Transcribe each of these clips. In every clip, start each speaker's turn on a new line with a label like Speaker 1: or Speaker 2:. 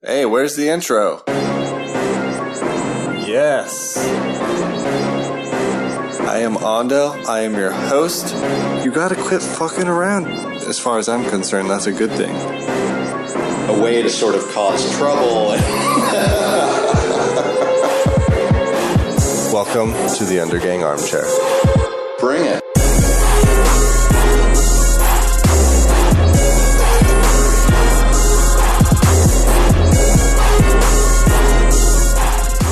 Speaker 1: Hey, where's the intro? Yes. I am Ondo. I am your host. You gotta quit fucking around. As far as I'm concerned, that's a good thing.
Speaker 2: A way to sort of cause trouble.
Speaker 1: Welcome to the Undergang Armchair.
Speaker 2: Bring it.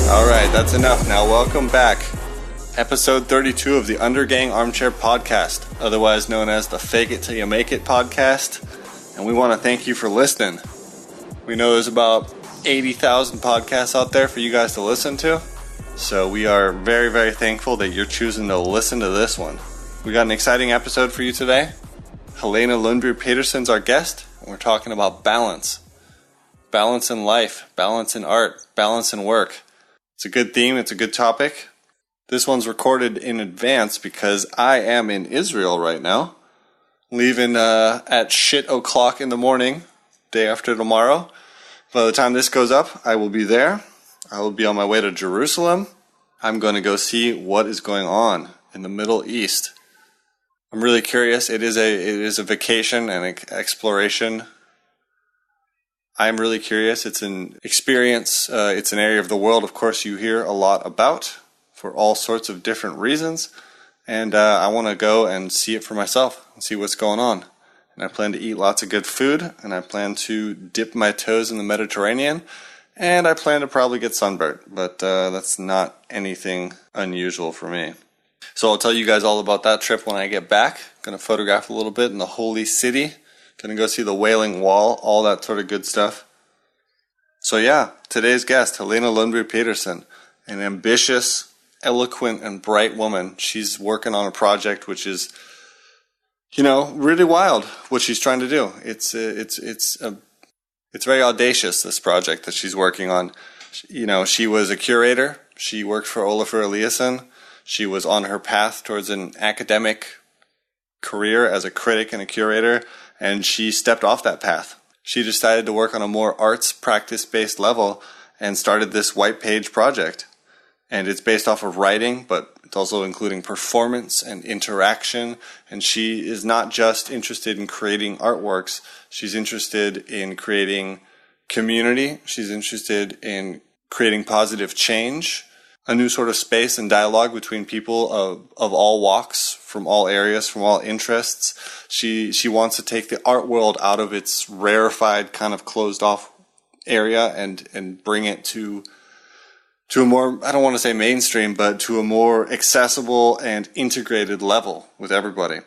Speaker 1: Alright, that's enough now. Welcome back. Episode 32 of the Undergang Armchair Podcast, otherwise known as the Fake It Till You Make It podcast. And we want to thank you for listening. We know there's about 80,000 podcasts out there for you guys to listen to. So we are very, very thankful that you're choosing to listen to this one. We got an exciting episode for you today. Helene Lundbye Petersen's our guest, and we're talking about balance. Balance in life, balance in art, balance in work. It's a good theme, it's a good topic. This one's recorded in advance because I am in Israel right now. Leaving at shit o'clock in the morning, day after tomorrow. By the time this goes up, I will be there. I will be on my way to Jerusalem. I'm going to go see what is going on in the Middle East. I'm really curious. It is a vacation and exploration. I'm really curious. It's an experience. It's an area of the world, of course, you hear a lot about for all sorts of different reasons. And I want to go and see it for myself and see what's going on. And I plan to eat lots of good food. And I plan to dip my toes in the Mediterranean. And I plan to probably get sunburned. But that's not anything unusual for me. So I'll tell you guys all about that trip when I get back. Going to photograph a little bit in the Holy City. Going to go see the Wailing Wall, all that sort of good stuff. So yeah, today's guest, Helene Lundbye Petersen, an ambitious, eloquent, and bright woman. She's working on a project which is, really wild, what she's trying to do. It's very audacious, this project that she's working on. She was a curator. She worked for Ólafur Eliasson. She was on her path towards an academic career as a critic and a curator. And she stepped off that path. She decided to work on a more arts practice-based level and started this white page project. And it's based off of writing, but it's also including performance and interaction. And she is not just interested in creating artworks. She's interested in creating community. She's interested in creating positive change, a new sort of space and dialogue between people of all walks, from all areas, from all interests. She wants to take the art world out of its rarefied, kind of closed off area and bring it to a more, I don't want to say mainstream, but to a more accessible and integrated level with everybody.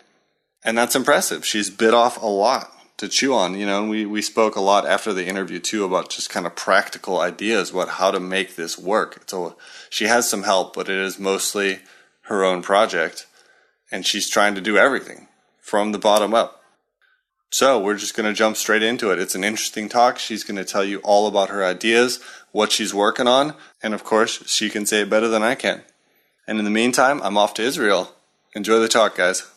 Speaker 1: And that's impressive. She's bit off a lot to chew on, and we spoke a lot after the interview too about just kind of practical ideas about how to make this work. So she has some help, but it is mostly her own project, and she's trying to do everything from the bottom up. So we're just going to jump straight into it. It's an interesting talk. She's going to tell you all about her ideas, what she's working on, and of course, she can say it better than I can. And in the meantime, I'm off to Israel. Enjoy the talk, guys.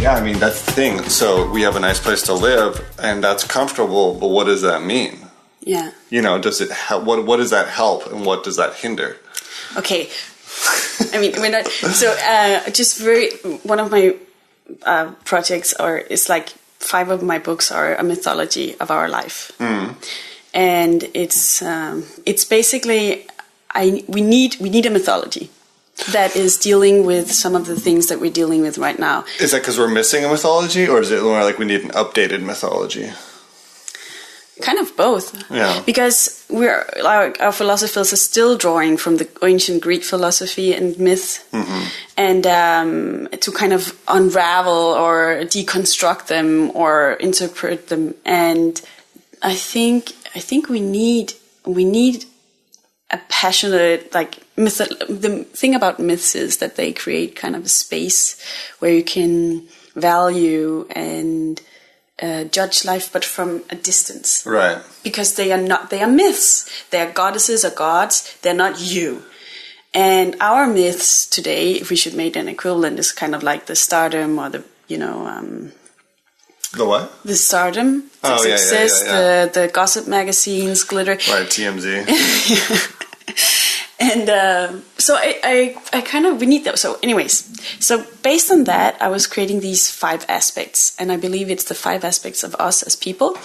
Speaker 1: Yeah, that's the thing. So we have a nice place to live, and that's comfortable, but what does that mean?
Speaker 3: Yeah.
Speaker 1: Does it help? What does that help, and what does that hinder?
Speaker 3: Okay. We're not. So, one of my projects is like 5 of my books are a mythology of our life, and it's basically we need a mythology that is dealing with some of the things that we're dealing with right now.
Speaker 1: Is that because we're missing a mythology, or is it more like we need an updated mythology?
Speaker 3: Kind of both.
Speaker 1: Yeah.
Speaker 3: Because our philosophers are still drawing from the ancient Greek philosophy and myth, and to kind of unravel or deconstruct them or interpret them. And I think we need a passionate, the thing about myths is that they create kind of a space where you can value and judge life, but from a distance.
Speaker 1: Right.
Speaker 3: Because they are myths. They are goddesses or gods. They're not you. And our myths today, if we should make an equivalent, is kind of like the stardom or the,
Speaker 1: the what?
Speaker 3: The stardom, the success, the gossip magazines, glitter.
Speaker 1: Right, TMZ.
Speaker 3: And so I kind of, we need that. So anyways, so based on that, I was creating these 5 aspects. And I believe it's the 5 aspects of us as people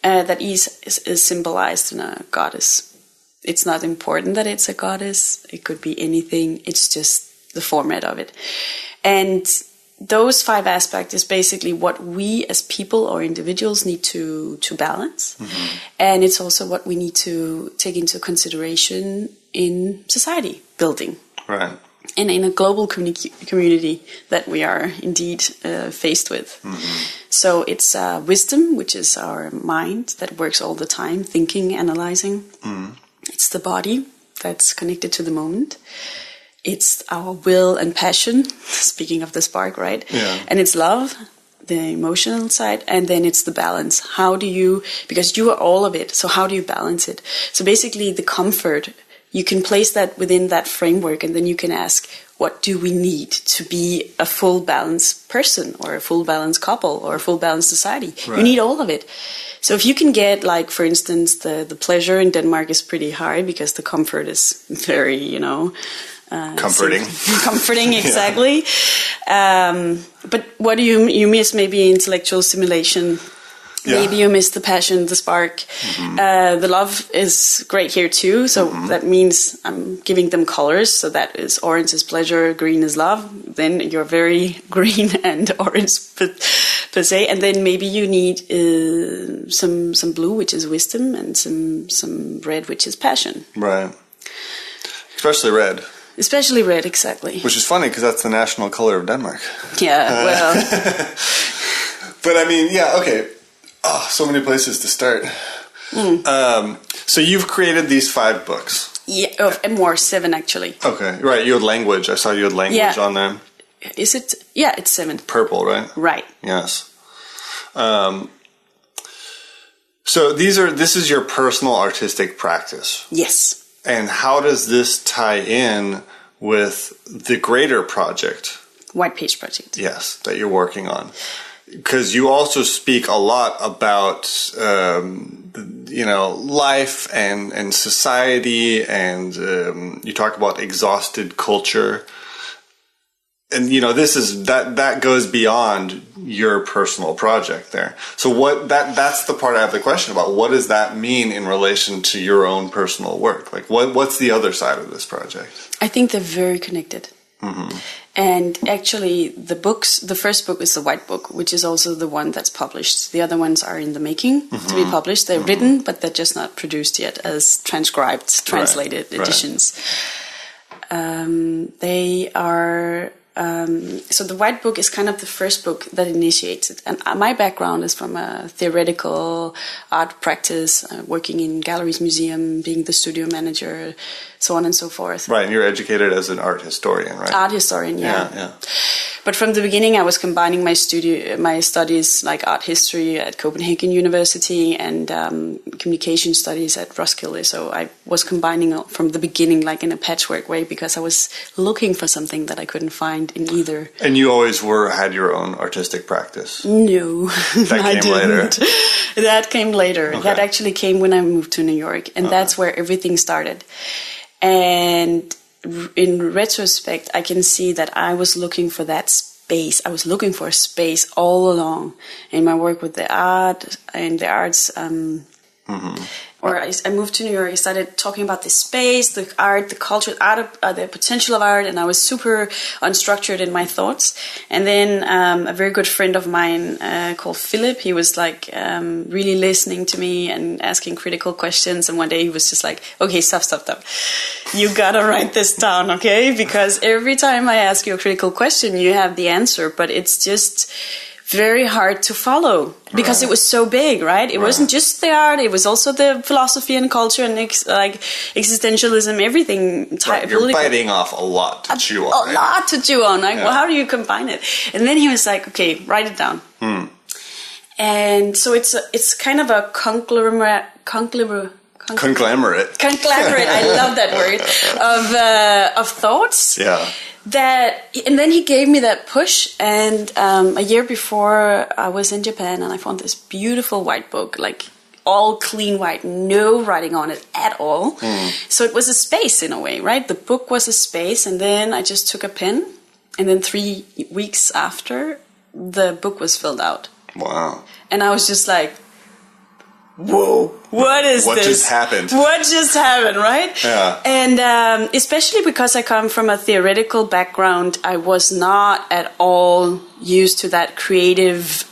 Speaker 3: that is symbolized in a goddess. It's not important that it's a goddess. It could be anything. It's just the format of it. And those 5 aspects is basically what we as people or individuals need to balance. Mm-hmm. And it's also what we need to take into consideration in society building.
Speaker 1: Right.
Speaker 3: And in a global community that we are indeed faced with. Mm-hmm. So it's wisdom, which is our mind that works all the time, thinking, analyzing. Mm-hmm. It's the body that's connected to the moment. It's our will and passion, speaking of the spark, right? Yeah. And it's love, the emotional side, and then it's the balance. How do you, because you are all of it, so how do you balance it? So basically the comfort, you can place that within that framework, and then you can ask, what do we need to be a full balanced person or a full balanced couple or a full balanced society? Right. You need all of it. So if you can get, like, for instance, the pleasure in Denmark is pretty high because the comfort is very,
Speaker 1: comforting.
Speaker 3: Comforting, exactly. Yeah. But what do you miss? Maybe intellectual stimulation. Yeah. Maybe you miss the passion, the spark. Mm-hmm. The love is great here too. So that means I'm giving them colors. So that is orange is pleasure, green is love. Then you're very green and orange per se. And then maybe you need some blue, which is wisdom, and some red, which is passion.
Speaker 1: Right. Especially red.
Speaker 3: Especially red, exactly.
Speaker 1: Which is funny because that's the national color of Denmark.
Speaker 3: Yeah, well.
Speaker 1: But I mean, yeah, okay. Oh, so many places to start. So you've created these 5 books.
Speaker 3: Yeah, more, 7 actually.
Speaker 1: Okay, right. You had language. I saw you had language on there.
Speaker 3: Is it? Yeah, it's 7.
Speaker 1: Purple, right?
Speaker 3: Right.
Speaker 1: Yes. So this is your personal artistic practice.
Speaker 3: Yes.
Speaker 1: And how does this tie in with the greater project?
Speaker 3: White Page Project.
Speaker 1: Yes, that you're working on. Because you also speak a lot about, life and society, and you talk about exhausted culture. And, that goes beyond your personal project there. So that's the part I have the question about. What does that mean in relation to your own personal work? Like, what's the other side of this project?
Speaker 3: I think they're very connected. Mm-hmm. And actually, the first book is the White Book, which is also the one that's published. The other ones are in the making to be published. They're written, but they're just not produced yet as transcribed, translated editions. They are... so the White Book is kind of the first book that initiates it. And my background is from a theoretical art practice, working in galleries, museum, being the studio manager, so on and so forth.
Speaker 1: Right, and you're educated as an art historian, right?
Speaker 3: Art historian, yeah. But from the beginning, I was combining my studies like art history at Copenhagen University and communication studies at Roskilde. So I was combining from the beginning, like in a patchwork way, because I was looking for something that I couldn't find in either.
Speaker 1: And you always had your own artistic practice?
Speaker 3: No,
Speaker 1: that came later.
Speaker 3: That came later. Okay. That actually came when I moved to New York, and that's where everything started. And in retrospect, I can see that I was looking for that space. I was looking for a space all along in my work with the art and the arts. Or I moved to New York. I started talking about the space, the art, the culture, the potential of art, and I was super unstructured in my thoughts. And then a very good friend of mine called Philip, he was like really listening to me and asking critical questions. And one day he was just like, "Okay, stop. You gotta write this down, okay? Because every time I ask you a critical question, you have the answer, but it's just very hard to follow because it was so big, right? It wasn't just the art; it was also the philosophy and culture and existentialism, everything.
Speaker 1: You're biting off a lot to chew on.
Speaker 3: A lot to chew on. Like, well, how do you combine it? And then he was like, "Okay, write it down." And so it's kind of a conglomerate.
Speaker 1: Conglomerate.
Speaker 3: I love that word of thoughts.
Speaker 1: Yeah.
Speaker 3: And then he gave me that push. And a year before, I was in Japan, and I found this beautiful white book, like all clean white, no writing on it at all. So it was a space in a way, right? The book was a space, and then I just took a pen, and then 3 weeks after, the book was filled out.
Speaker 1: Wow.
Speaker 3: And I was just like, whoa, what is this?
Speaker 1: What just happened?
Speaker 3: What just happened, right?
Speaker 1: Yeah.
Speaker 3: And especially because I come from a theoretical background, I was not at all used to that creative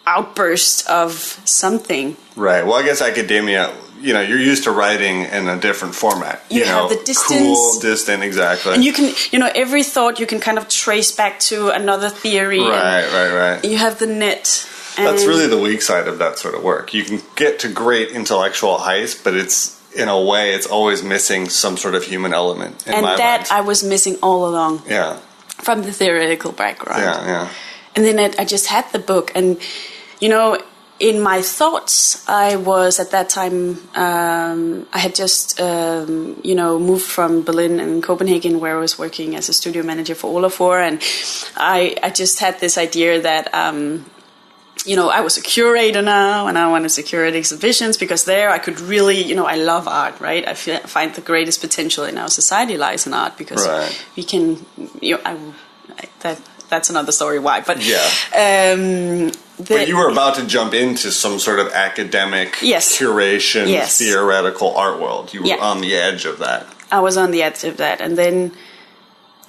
Speaker 3: outburst of something.
Speaker 1: Right. Well, I guess academia, you're used to writing in a different format.
Speaker 3: You have the distance.
Speaker 1: Cool, distant, exactly.
Speaker 3: And you can, every thought you can kind of trace back to another theory.
Speaker 1: Right.
Speaker 3: You have the net.
Speaker 1: That's really the weak side of that sort of work. You can get to great intellectual heights, but it's, in a way, it's always missing some sort of human element in my mind.
Speaker 3: I was missing all along.
Speaker 1: Yeah.
Speaker 3: From the theoretical background.
Speaker 1: Yeah.
Speaker 3: And then I just had the book, and in my thoughts, I was at that time, I had just, moved from Berlin and Copenhagen, where I was working as a studio manager for Olafur, and I just had this idea that, I was a curator now, and I wanted to curate exhibitions, because there I could really, I love art, right? I find the greatest potential in our society lies in art, because we can, that's another story why, but
Speaker 1: yeah. But you were about to jump into some sort of academic curation, theoretical art world. You were on the edge of that.
Speaker 3: I was on the edge of that, and then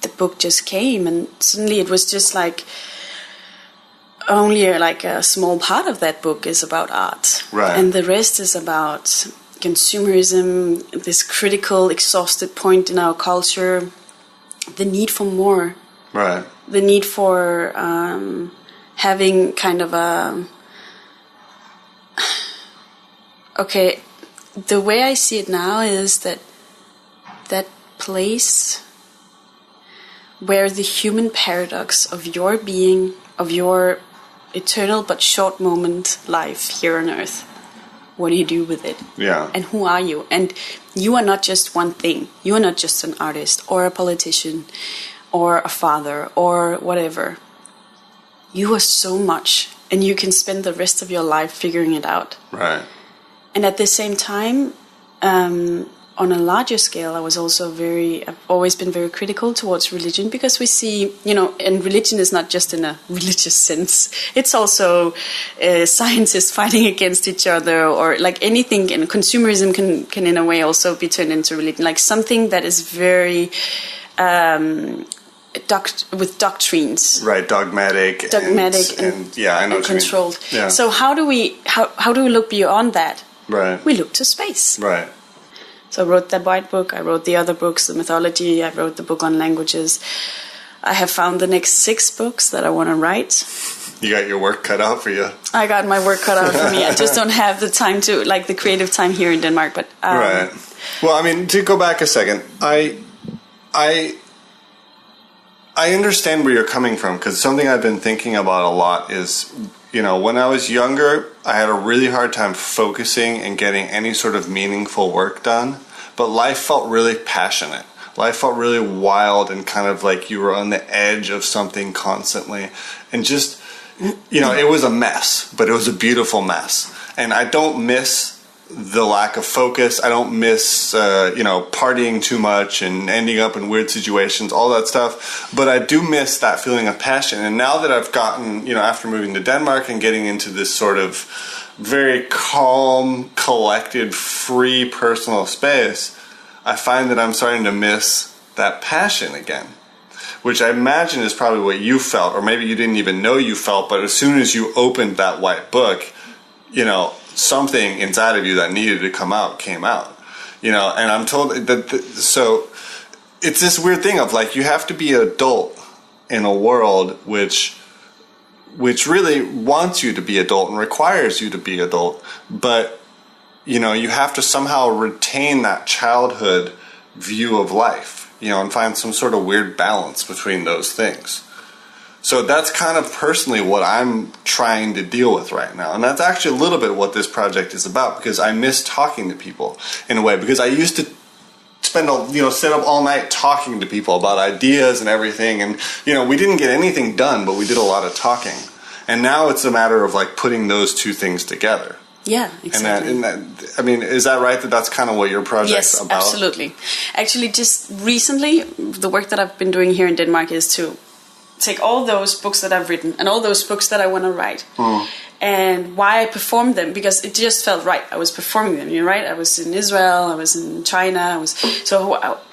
Speaker 3: the book just came, and suddenly it was just like only like a small part of that book is about art,
Speaker 1: right? And
Speaker 3: the rest is about consumerism, this critical, exhausted point in our culture, the need for more,
Speaker 1: right?
Speaker 3: The need for having kind of the way I see it now is that place where the human paradox of your being, of your eternal but short moment life here on earth, what do you do with it?
Speaker 1: Yeah.
Speaker 3: And who are you? And you are not just one thing. You are not just an artist or a politician or a father or whatever. You are so much, and you can spend the rest of your life figuring it out.
Speaker 1: Right.
Speaker 3: And at the same time, on a larger scale, I've always been very critical towards religion, because we see, and religion is not just in a religious sense. It's also scientists fighting against each other, or like anything, and consumerism can in a way also be turned into religion, like something that is very with doctrines,
Speaker 1: right? Dogmatic, and yeah, I know what
Speaker 3: controlled.
Speaker 1: You mean. Yeah.
Speaker 3: So how do we look beyond that?
Speaker 1: Right.
Speaker 3: We look to space.
Speaker 1: Right.
Speaker 3: So I wrote that white book. I wrote the other books, the mythology. I wrote the book on languages. I have found the next 6 books that I want to write.
Speaker 1: You got your work cut out for you.
Speaker 3: I got my work cut out for me. I just don't have the time to, like, the creative time here in Denmark. But
Speaker 1: right. Well, I mean, to go back a second, I understand where you're coming from, because something I've been thinking about a lot is, when I was younger, I had a really hard time focusing and getting any sort of meaningful work done, but life felt really passionate. Life felt really wild, and kind of like you were on the edge of something constantly, and just, it was a mess, but it was a beautiful mess. And I don't miss the lack of focus. I don't miss, partying too much and ending up in weird situations, all that stuff. But I do miss that feeling of passion. And now that I've gotten, after moving to Denmark and getting into this sort of very calm, collected, free personal space, I find that I'm starting to miss that passion again, which I imagine is probably what you felt, or maybe you didn't even know you felt, but as soon as you opened that white book, something inside of you that needed to come out came out, and I'm told that so it's this weird thing of like, you have to be an adult in a world which really wants you to be adult and requires you to be adult, but you have to somehow retain that childhood view of life, and find some sort of weird balance between those things. So that's kind of personally what I'm trying to deal with right now. And that's actually a little bit what this project is about, because I miss talking to people in a way, because I used to sit up all night talking to people about ideas and everything. And, we didn't get anything done, but we did a lot of talking. And now it's a matter of like putting those two things together.
Speaker 3: Yeah, exactly.
Speaker 1: Is that right? That's kind of what your project's about?
Speaker 3: Yes, absolutely. Actually, just recently, the work that I've been doing here in Denmark is to take all those books that I've written and all those books that I want to write, and why I performed them, because it just felt right. I was performing them, right? I was in Israel, I was in China,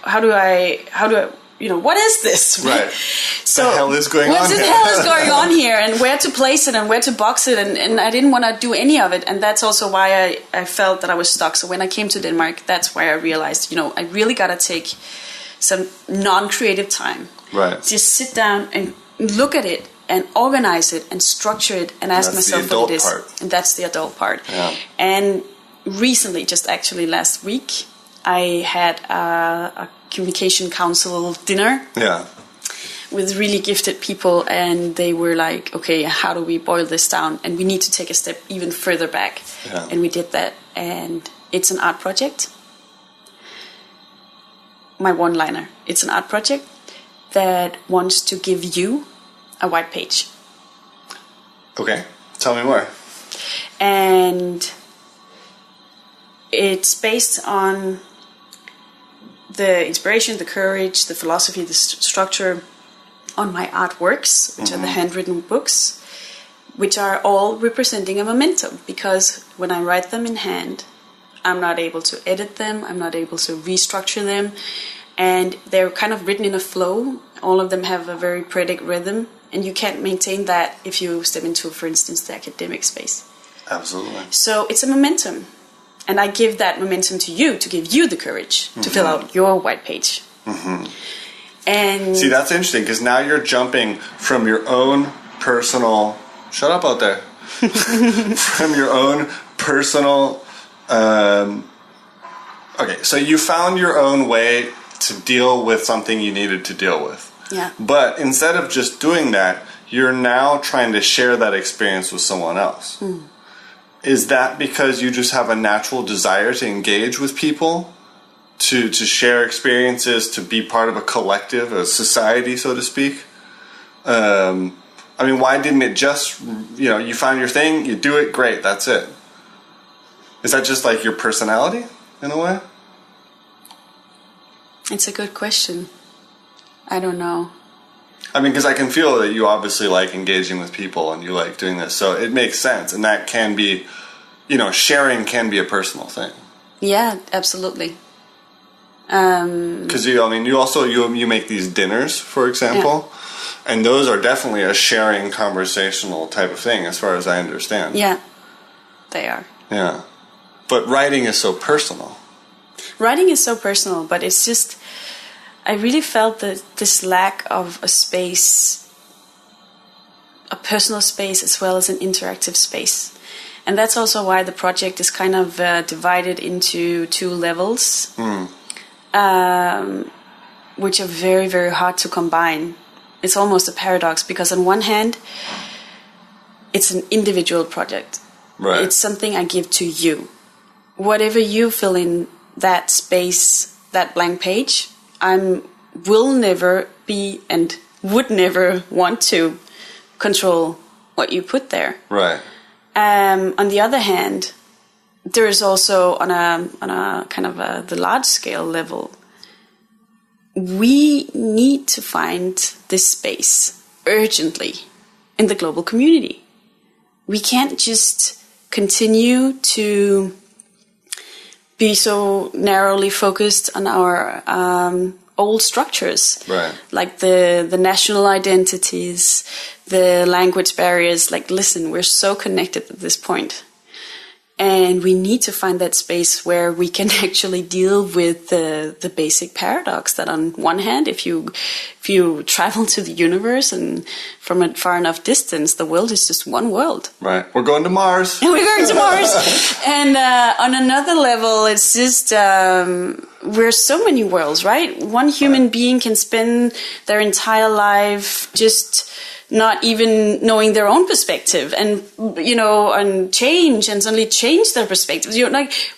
Speaker 3: how do I what is this?
Speaker 1: Right.
Speaker 3: So
Speaker 1: what the hell is going on?
Speaker 3: What the hell is going on here, and where to place it and where to box it, and I didn't want to do any of it, and that's also why I felt that I was stuck. So when I came to Denmark, that's why I realized, I really gotta take some non-creative time.
Speaker 1: Right.
Speaker 3: Just sit down and look at it and organize it and structure it and ask myself what it is. And that's the adult part.
Speaker 1: Yeah.
Speaker 3: And recently, just actually last week, I had a communication council dinner.
Speaker 1: Yeah.
Speaker 3: With really gifted people, and they were like, okay, how do we boil this down? And we need to take a step even further back.
Speaker 1: Yeah.
Speaker 3: And we did that. And it's an art project. My one-liner. It's an art project that wants to give you a white page.
Speaker 1: Okay, tell me more.
Speaker 3: And it's based on the inspiration, the courage, the philosophy, the structure on my artworks, which are the handwritten books, which are all representing a momentum, because when I write them in hand, I'm not able to edit them, I'm not able to restructure them, and they're kind of written in a flow. All of them have a very poetic rhythm, and you can't maintain that if you step into, for instance, the academic space.
Speaker 1: Absolutely.
Speaker 3: So it's a momentum, and I give that momentum to you, to give you the courage to fill out your white page. And
Speaker 1: see, that's interesting, because now you're jumping from your own personal... Shut up out there. From your own personal... okay, so you found your own way to deal with something you needed to deal with.
Speaker 3: Yeah.
Speaker 1: But instead of just doing that, you're now trying to share that experience with someone else. Is that because you just have a natural desire to engage with people? To share experiences, to be part of a collective, a society, so to speak? Why didn't it just, you find your thing, you do it, great, that's it? Is that just like your personality, in a way?
Speaker 3: It's a good question. I don't know.
Speaker 1: Because I can feel that you obviously like engaging with people and you like doing this, so it makes sense. And that can be, sharing can be a personal thing. Yeah,
Speaker 3: absolutely.
Speaker 1: Because you make these dinners, for example, and those are definitely a sharing, conversational type of thing, as far as I understand.
Speaker 3: Yeah, they are.
Speaker 1: Yeah, but writing is so personal.
Speaker 3: Writing is so personal, but it's just, I really felt that this lack of a space, a personal space as well as an interactive space. And that's also why the project is kind of divided into two levels, which are very, very hard to combine. It's almost a paradox, because on one hand, it's an individual project.
Speaker 1: Right.
Speaker 3: It's something I give to you. Whatever you fill in that space, that blank page, I will never be and would never want to control what you put there.
Speaker 1: Right.
Speaker 3: On the other hand, there is also on a kind of the large scale level, we need to find this space urgently in the global community. We can't just continue to be so narrowly focused on our old structures,
Speaker 1: right?
Speaker 3: Like the national identities, the language barriers. Like, listen, we're so connected at this point, and we need to find that space where we can actually deal with the basic paradox that, on one hand, if you travel to the universe and from a far enough distance, the world is just one world.
Speaker 1: Right. We're going to Mars.
Speaker 3: We're going to Mars. And on another level, it's just we're so many worlds, right? One human being can spend their entire life just not even knowing their own perspective and, and suddenly change their perspectives.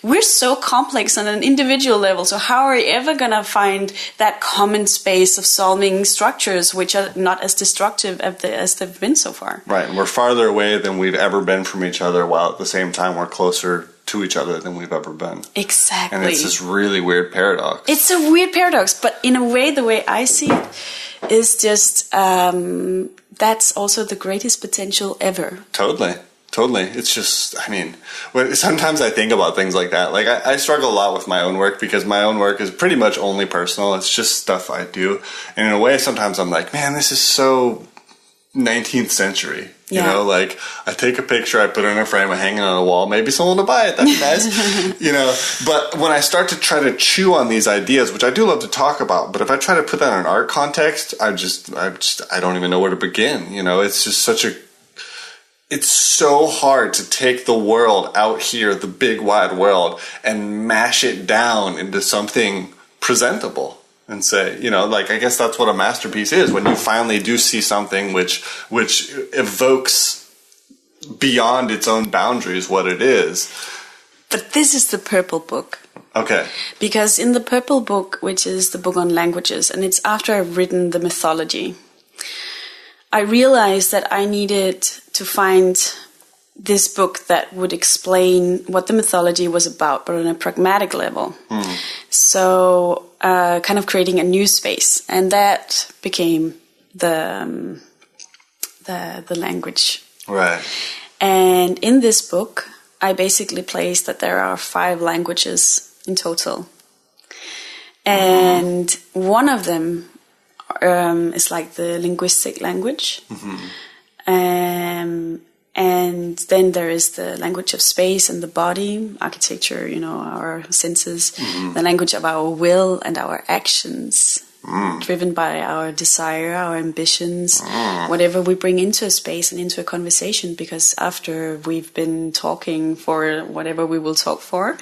Speaker 3: We're so complex on an individual level. So how are we ever going to find that common space of solving structures which are not as destructive as they've been so far?
Speaker 1: Right. And we're farther away than we've ever been from each other, while at the same time we're closer to each other than we've ever been.
Speaker 3: Exactly.
Speaker 1: And it's this really weird paradox.
Speaker 3: It's a weird paradox, but in a way, the way I see it is just that's also the greatest potential ever.
Speaker 1: Totally. It's just, sometimes I think about things like that. Like, I struggle a lot with my own work because my own work is pretty much only personal. It's just stuff I do. And in a way, sometimes I'm like, man, this is so 19th century. You know, like, I take a picture, I put it in a frame, I hang it on a wall, maybe someone will buy it, that'd be nice. But when I start to try to chew on these ideas, which I do love to talk about, but if I try to put that in an art context, I don't even know where to begin. It's just it's so hard to take the world out here, the big wide world, and mash it down into something presentable. And say, I guess that's what a masterpiece is, when you finally do see something which evokes beyond its own boundaries what it is.
Speaker 3: But this is the Purple Book.
Speaker 1: Okay.
Speaker 3: Because in the Purple Book, which is the book on languages, and it's after I've written the mythology, I realized that I needed to find this book that would explain what the mythology was about, but on a pragmatic level. So, kind of creating a new space, and that became the language.
Speaker 1: Right.
Speaker 3: And in this book, I basically placed that there are 5 languages in total, and one of them is like the linguistic language. And then there is the language of space and the body, architecture, our senses, the language of our will and our actions, driven by our desire, our ambitions, whatever we bring into a space and into a conversation, because after we've been talking for whatever we will talk for,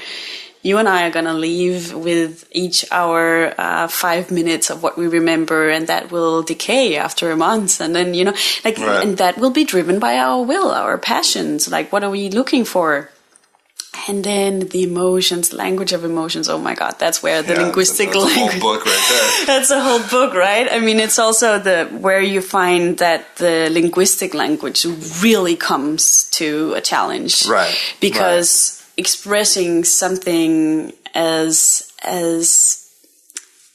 Speaker 3: you and I are going to leave with each hour 5 minutes of what we remember, and that will decay after a month. And then, and that will be driven by our will, our passions. Like, what are we looking for? And then the emotions, language of emotions. Oh my God, that's where the linguistic language. That's a whole book right there. That's a whole book, right? It's also where you find that the linguistic language really comes to a challenge.
Speaker 1: Right.
Speaker 3: Because expressing something as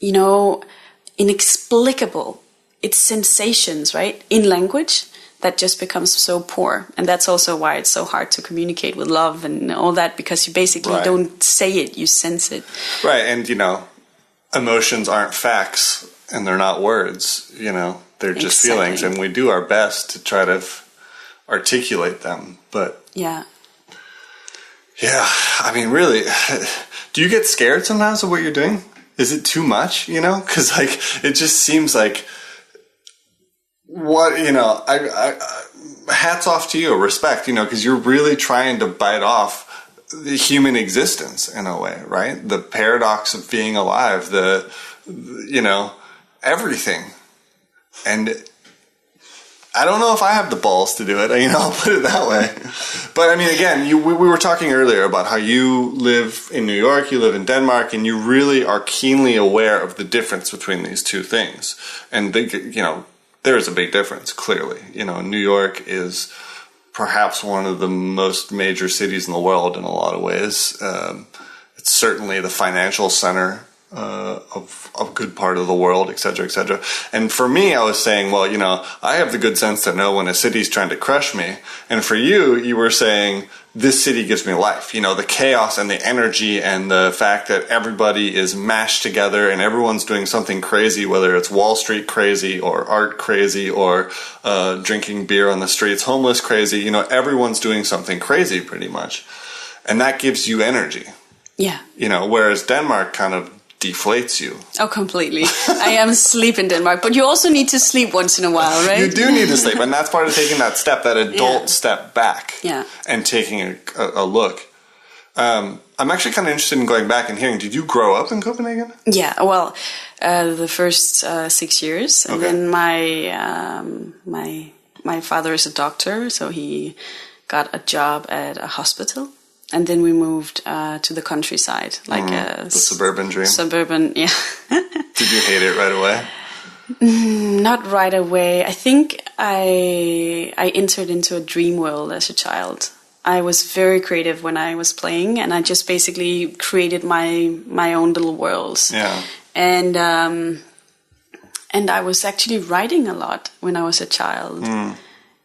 Speaker 3: inexplicable, it's sensations, right, in language, that just becomes so poor. And that's also why it's so hard to communicate with love and all that, because you basically don't say it, you sense it. Right.
Speaker 1: And emotions aren't facts, and they're not words. They're just feelings, and we do our best to try to articulate them, but really, do you get scared sometimes of what you're doing? Is it too much, Because, it just seems like, hats off to you, respect, because you're really trying to bite off the human existence in a way, right? The paradox of being alive, everything. And I don't know if I have the balls to do it, I'll put it that way. But again, we were talking earlier about how you live in New York, you live in Denmark, and you really are keenly aware of the difference between these two things. And there is a big difference, clearly. New York is perhaps one of the most major cities in the world in a lot of ways. It's certainly the financial center of a good part of the world, et cetera, et cetera. And for me, I was saying, well, I have the good sense to know when a city's trying to crush me. And for you, you were saying, this city gives me life. The chaos and the energy and the fact that everybody is mashed together and everyone's doing something crazy, whether it's Wall Street crazy or art crazy or drinking beer on the streets, homeless crazy. Everyone's doing something crazy pretty much. And that gives you energy.
Speaker 3: Yeah.
Speaker 1: Whereas Denmark kind of deflates you.
Speaker 3: Oh, completely. I am asleep in Denmark, but you also need to sleep once in a while, right?
Speaker 1: You do need to sleep, and that's part of taking that step, that adult step back, and taking a look. I'm actually kind of interested in going back and hearing, did you grow up in Copenhagen?
Speaker 3: Yeah, the first 6 years, and then my my father is a doctor, so he got a job at a hospital. And then we moved to the countryside, like
Speaker 1: the suburban dream.
Speaker 3: Suburban, yeah.
Speaker 1: Did you hate it right away?
Speaker 3: Not right away. I think I entered into a dream world as a child. I was very creative when I was playing, and I just basically created my own little worlds.
Speaker 1: Yeah.
Speaker 3: And I was actually writing a lot when I was a child,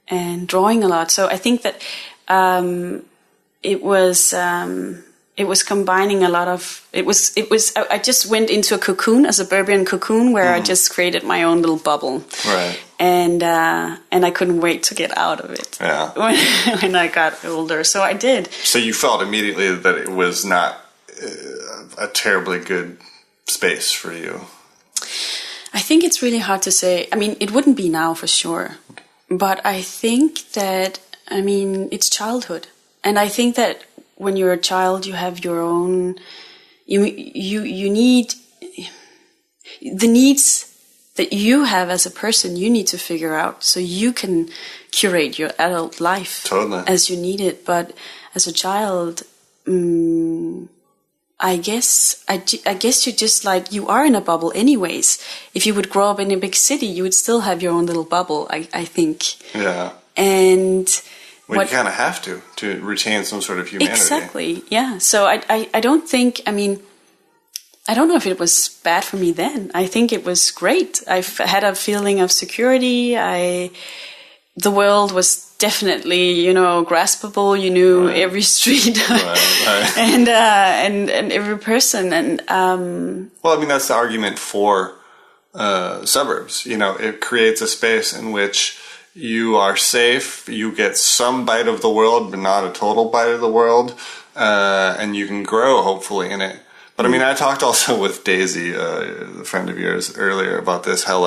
Speaker 3: and drawing a lot. So I think that it was combining a lot of it was I just went into a cocoon, a suburban cocoon, where I just created my own little bubble.
Speaker 1: Right.
Speaker 3: And I couldn't wait to get out of it.
Speaker 1: Yeah.
Speaker 3: When I got older, so I did.
Speaker 1: So you felt immediately that it was not a terribly good space for you.
Speaker 3: I think it's really hard to say. I mean, it wouldn't be now for sure, but I think that it's childhood. And I think that when you're a child, you have your own. You need the needs that you have as a person. You need to figure out so you can curate your adult life as you need it. But as a child, I guess you just like you are in a bubble anyways. If you would grow up in a big city, you would still have your own little bubble. I think. Yeah. And.
Speaker 1: Well, you kind of have to retain some sort of humanity.
Speaker 3: Exactly, yeah. So I don't think, I don't know if it was bad for me then. I think it was great. I had a feeling of security. The world was definitely, graspable. You knew every street and every person. And
Speaker 1: well, that's the argument for suburbs. It creates a space in which you are safe, you get some bite of the world, but not a total bite of the world, and you can grow, hopefully, in it. But I talked also with Daisy, a friend of yours, earlier about this, how,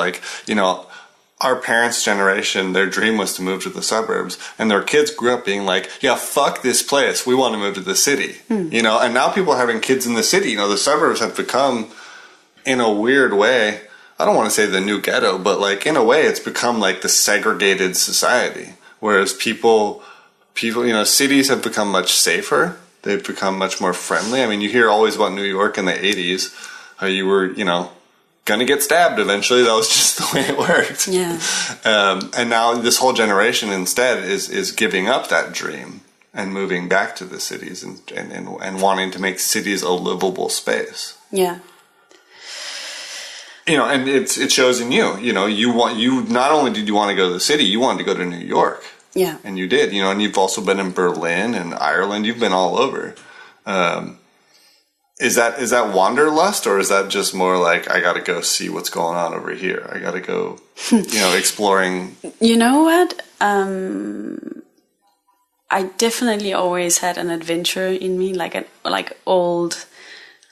Speaker 1: our parents' generation, their dream was to move to the suburbs, and their kids grew up being like, yeah, fuck this place, we want to move to the city. And now people are having kids in the city. The suburbs have become, in a weird way, I don't want to say the new ghetto, but in a way it's become like the segregated society. Whereas people, cities have become much safer. They've become much more friendly. You hear always about New York in the 80s, how you were, gonna get stabbed eventually. That was just the way it worked.
Speaker 3: Yeah.
Speaker 1: And now this whole generation instead is giving up that dream and moving back to the cities and wanting to make cities a livable space.
Speaker 3: Yeah.
Speaker 1: And it shows in you. You not only did you want to go to the city, you wanted to go to New York.
Speaker 3: Yeah.
Speaker 1: And you did. And you've also been in Berlin and Ireland. You've been all over. Is that wanderlust, or is that just more like, I got to go see what's going on over here? I got to go, exploring.
Speaker 3: You know what? I definitely always had an adventure in me, like old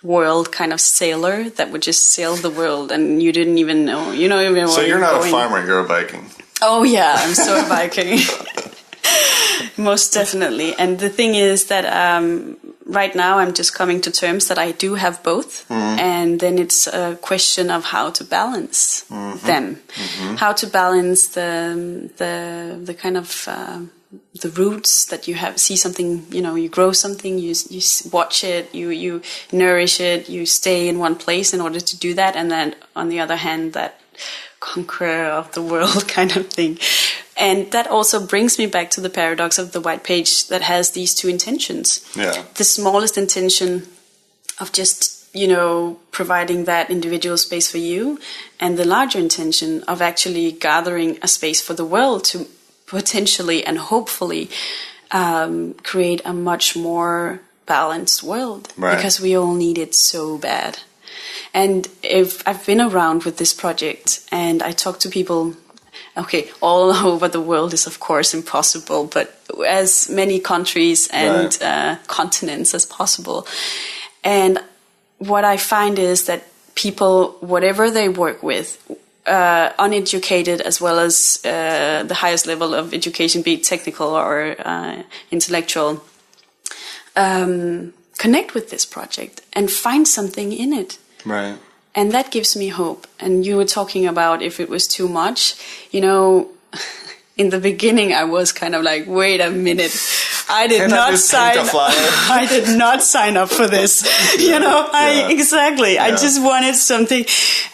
Speaker 3: world kind of sailor that would just sail the world, and you didn't even know.
Speaker 1: So you're not a farmer, you're a Viking.
Speaker 3: Oh yeah, I'm so a Viking. Most definitely. And the thing is that right now I'm just coming to terms that I do have both, and then it's a question of how to balance them, how to balance the kind of the roots that you have. See something, you grow something, you watch it, you nourish it, you stay in one place in order to do that, and then on the other hand, that conqueror of the world kind of thing. And that also brings me back to the paradox of the white page that has these two intentions. Yeah. The smallest intention of just, providing that individual space for you, and the larger intention of actually gathering a space for the world to potentially and hopefully create a much more balanced world. Right. Because we all need it so bad. And if I've been around with this project and I talk to people, all over the world is of course impossible, but as many countries and continents as possible. And what I find is that people, whatever they work with, uneducated as well as the highest level of education, be it technical or intellectual, connect with this project and find something in it. Right. And that gives me hope. And you were talking about if it was too much, in the beginning, I was kind of like, wait a minute. I did
Speaker 1: Can I
Speaker 3: not
Speaker 1: just paint a flyer?
Speaker 3: I did not sign up for this. Exactly. I just wanted something.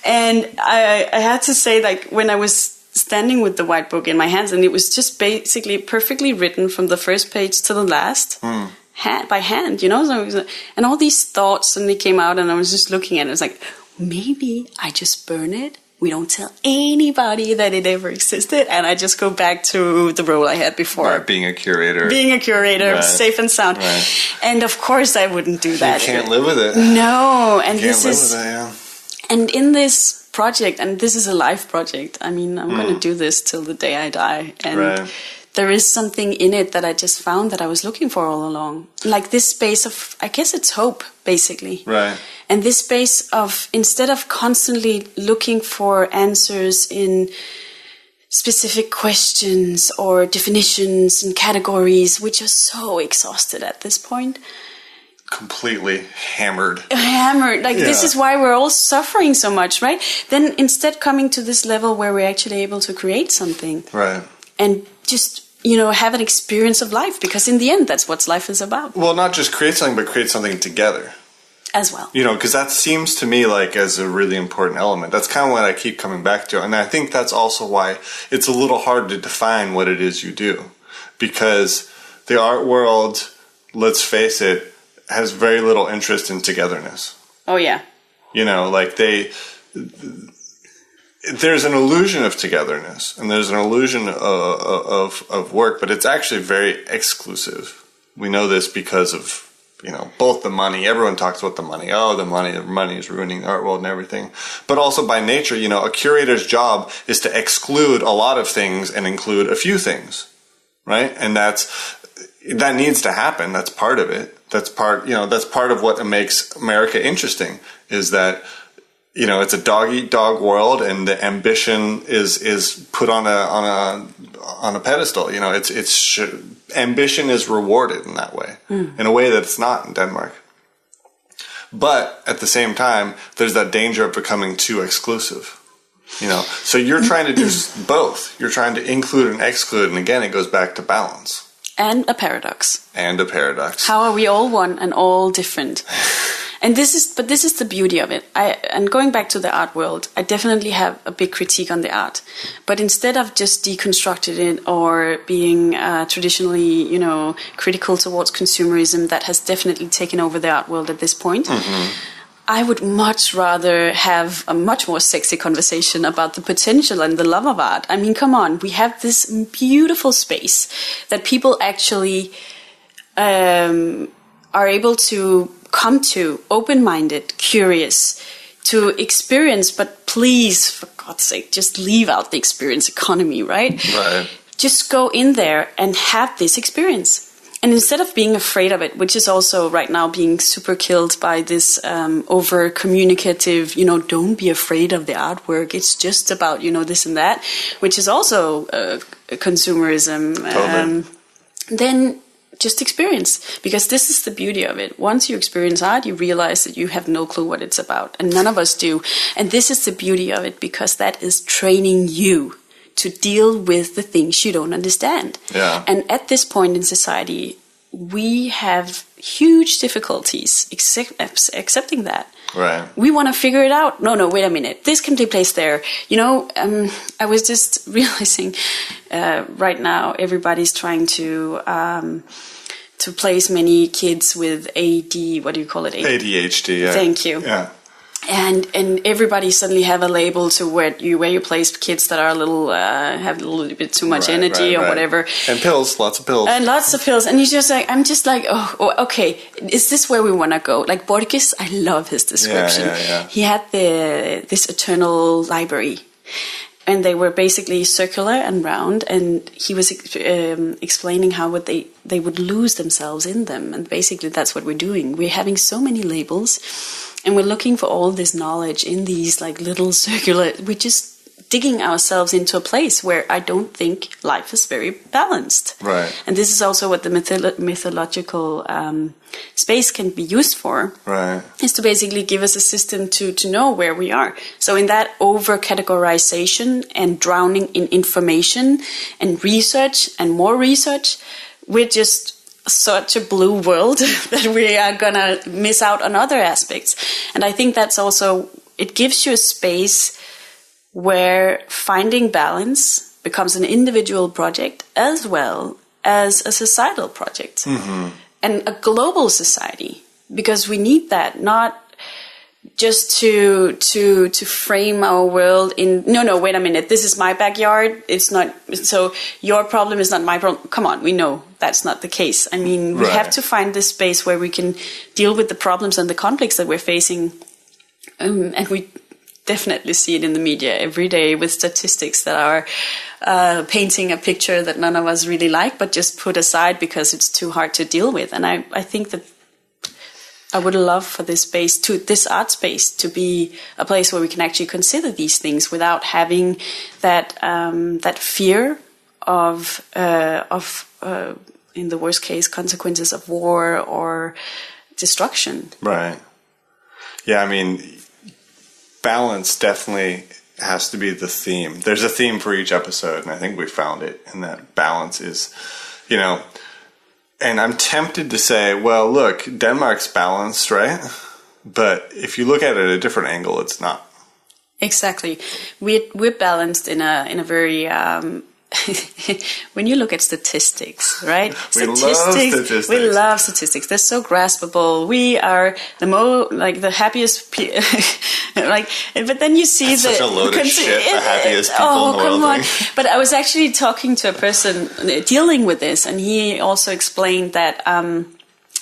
Speaker 3: And I had to say, like, when I was standing with the white book in my hands, and it was just basically perfectly written from the first page to the last, by hand, So it was, and all these thoughts suddenly came out, and I was just looking at it. It was like, maybe I just burn it. We don't tell anybody that it ever existed, and I just go back to the role I had before.
Speaker 1: Right, being a curator.
Speaker 3: Right. Safe and sound.
Speaker 1: Right.
Speaker 3: And of course I wouldn't do that.
Speaker 1: You can't live with it.
Speaker 3: No, and
Speaker 1: you can't live with it, yeah.
Speaker 3: And in this project, and this is a life project, I mean, I'm going to do this till the day I die, and there is something in it that I just found that I was looking for all along. Like this space of, I guess it's hope, basically.
Speaker 1: Right.
Speaker 3: And this space of, instead of constantly looking for answers in specific questions or definitions and categories, which are so exhausted at this point.
Speaker 1: Completely hammered.
Speaker 3: This is why we're all suffering so much, right? Then instead coming to this level where we're actually able to create something.
Speaker 1: Right.
Speaker 3: And just, have an experience of life, because in the end, that's what life is about.
Speaker 1: Well, not just create something, but create something together.
Speaker 3: As well.
Speaker 1: Because that seems to me like as a really important element. That's kind of what I keep coming back to. And I think that's also why it's a little hard to define what it is you do. Because the art world, let's face it, has very little interest in togetherness.
Speaker 3: Oh, yeah.
Speaker 1: There's an illusion of togetherness, and there's an illusion of work, but it's actually very exclusive. We know this because of, both the money. Everyone talks about the money. Oh, the money is ruining the art world and everything. But also by nature, a curator's job is to exclude a lot of things and include a few things, right? And that needs to happen. That's part of it. That's part of what makes America interesting, is that, it's a dog-eat-dog world, and the ambition is put on a pedestal. Ambition is rewarded in that way, in a way that it's not in Denmark. But at the same time, there's that danger of becoming too exclusive. So you're trying to do both. You're trying to include and exclude, and again, it goes back to balance.
Speaker 3: And a paradox.
Speaker 1: How
Speaker 3: are we all one and all different? And this is the beauty of it. And going back to the art world, I definitely have a big critique on the art. But instead of just deconstructing it or being traditionally, critical towards consumerism that has definitely taken over the art world at this point, I would much rather have a much more sexy conversation about the potential and the love of art. I mean, come on, we have this beautiful space that people actually are able to come to, open-minded, curious, to experience, but please, for God's sake, just leave out the experience economy, right?
Speaker 1: Right.
Speaker 3: Just go in there and have this experience. And instead of being afraid of it, which is also right now being super killed by this over-communicative, don't be afraid of the artwork. It's just about, this and that, which is also consumerism.
Speaker 1: Totally.
Speaker 3: Then just experience, because this is the beauty of it. Once you experience art, you realize that you have no clue what it's about, and none of us do. And this is the beauty of it, because that is training you to deal with the things you don't understand.
Speaker 1: Yeah.
Speaker 3: And at this point in society, we have huge difficulties accepting that.
Speaker 1: Right.
Speaker 3: We want to figure it out. No, wait a minute. This can take place there. I was just realizing right now everybody's trying to place many kids with AD. What do you call it?
Speaker 1: ADHD. Yeah.
Speaker 3: Thank you.
Speaker 1: Yeah.
Speaker 3: And everybody suddenly have a label to where you place kids that are have a little bit too much energy or whatever.
Speaker 1: And pills, lots of pills.
Speaker 3: And lots of pills. And you just I'm just like, oh, okay, is this where we want to go? Like Borges, I love his description.
Speaker 1: Yeah.
Speaker 3: He had this eternal library. And they were basically circular and round, and he was explaining how they would lose themselves in them. And basically that's what we're doing. We're having so many labels, and we're looking for all this knowledge in these like little circular, we just digging ourselves into a place where I don't think life is very balanced.
Speaker 1: Right.
Speaker 3: And this is also what the mythological space can be used for.
Speaker 1: Right.
Speaker 3: Is to basically give us a system to know where we are. So in that over-categorization and drowning in information and research and more research, we're just such a blue world that we are going to miss out on other aspects. And I think that's also, it gives you a space where finding balance becomes an individual project as well as a societal project and a global society, because we need that, not just to frame our world in no, wait a minute, this is my backyard, it's not, so your problem is not my problem. Come on, we know that's not the case. I mean, we have to find this space where we can deal with the problems and the conflicts that we're facing, and we definitely see it in the media every day with statistics that are painting a picture that none of us really like, but just put aside because it's too hard to deal with. And I think that I would love for this space, this art space, to be a place where we can actually consider these things without having that fear of in the worst case, consequences of war or destruction.
Speaker 1: Right. Yeah, I mean, balance definitely has to be the theme. There's a theme for each episode, and I think we found it. And that balance is, and I'm tempted to say, well, look, Denmark's balanced, right? But if you look at it at a different angle, it's not.
Speaker 3: Exactly. We're balanced in a very when you look at statistics, right?
Speaker 1: We love statistics.
Speaker 3: They're so graspable. We are the happiest but then you see
Speaker 1: such a load of shit, the happiest people in the world.
Speaker 3: Come on. But I was actually talking to a person dealing with this, and he also explained that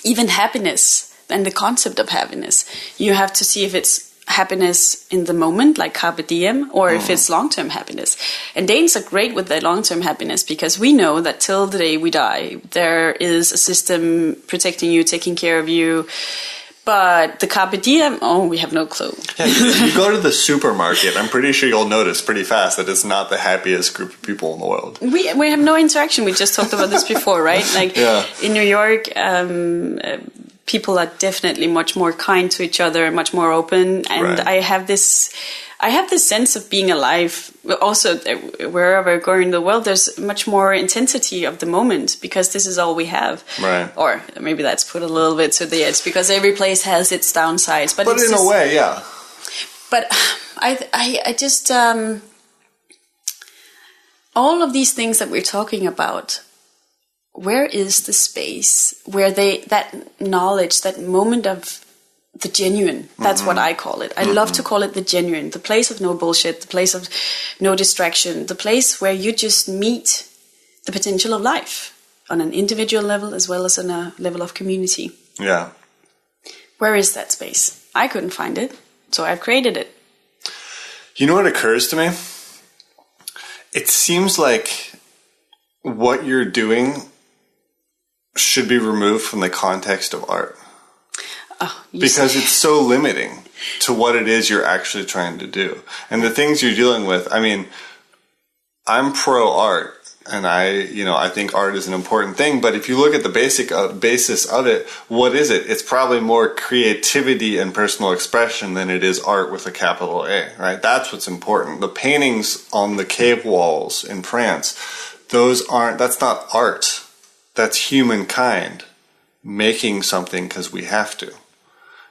Speaker 3: even happiness and the concept of happiness, you have to see if it's happiness in the moment, like carpe diem, or if it's long-term happiness. And Danes are great with their long-term happiness because we know that till the day we die, there is a system protecting you, taking care of you. But the carpe diem, we have no clue.
Speaker 1: Yeah, if you go to the supermarket, I'm pretty sure you'll notice pretty fast that it's not the happiest group of people in the world. We
Speaker 3: have no interaction. We just talked about this before, right? Like in New York, people are definitely much more kind to each other and much more open. And I have this sense of being alive. Also, wherever I go in the world, there's much more intensity of the moment because this is all we have.
Speaker 1: Right.
Speaker 3: Or maybe that's put a little bit to the edge because every place has its downsides. But
Speaker 1: in a way, yeah.
Speaker 3: But I just all of these things that we're talking about. Where is the space where that knowledge, that moment of the genuine, that's what I call it. I love to call it the genuine, the place of no bullshit, the place of no distraction, the place where you just meet the potential of life on an individual level as well as on a level of community.
Speaker 1: Yeah.
Speaker 3: Where is that space? I couldn't find it, so I've created it.
Speaker 1: You know what occurs to me? It seems like what you're doing should be removed from the context of art. Because it's so limiting to what it is you're actually trying to do. And the things you're dealing with, I mean, I'm pro art, and I think art is an important thing, but if you look at the basis of it, what is it? It's probably more creativity and personal expression than it is art with a capital A, right? That's what's important. The paintings on the cave walls in France, that's not art. That's humankind making something because we have to,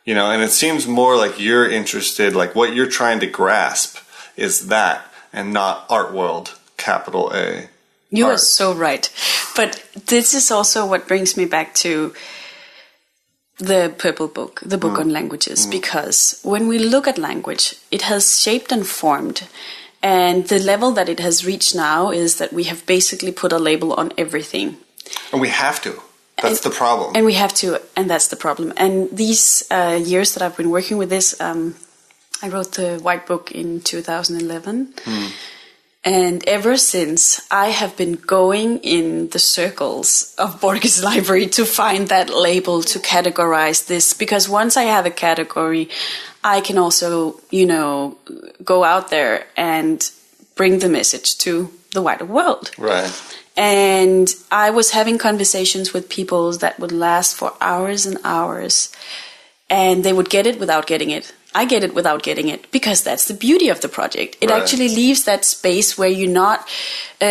Speaker 1: and it seems more like you're interested, like what you're trying to grasp is that and not art world, capital A.
Speaker 3: You are so right. But this is also what brings me back to the Purple Book, the book on languages, because when we look at language, it has shaped and formed. And the level that it has reached now is that we have basically put a label on everything.
Speaker 1: And we have to. That's the problem.
Speaker 3: And we have to, and that's the problem. And these years that I've been working with this, I wrote the White Book in 2011. And ever since, I have been going in the circles of Borges Library to find that label, to categorize this. Because once I have a category, I can also, go out there and bring the message to the wider world.
Speaker 1: Right.
Speaker 3: And I was having conversations with people that would last for hours and hours, and they would get it without getting it. I get it without getting it, because that's the beauty of the project. It actually leaves that space where you're not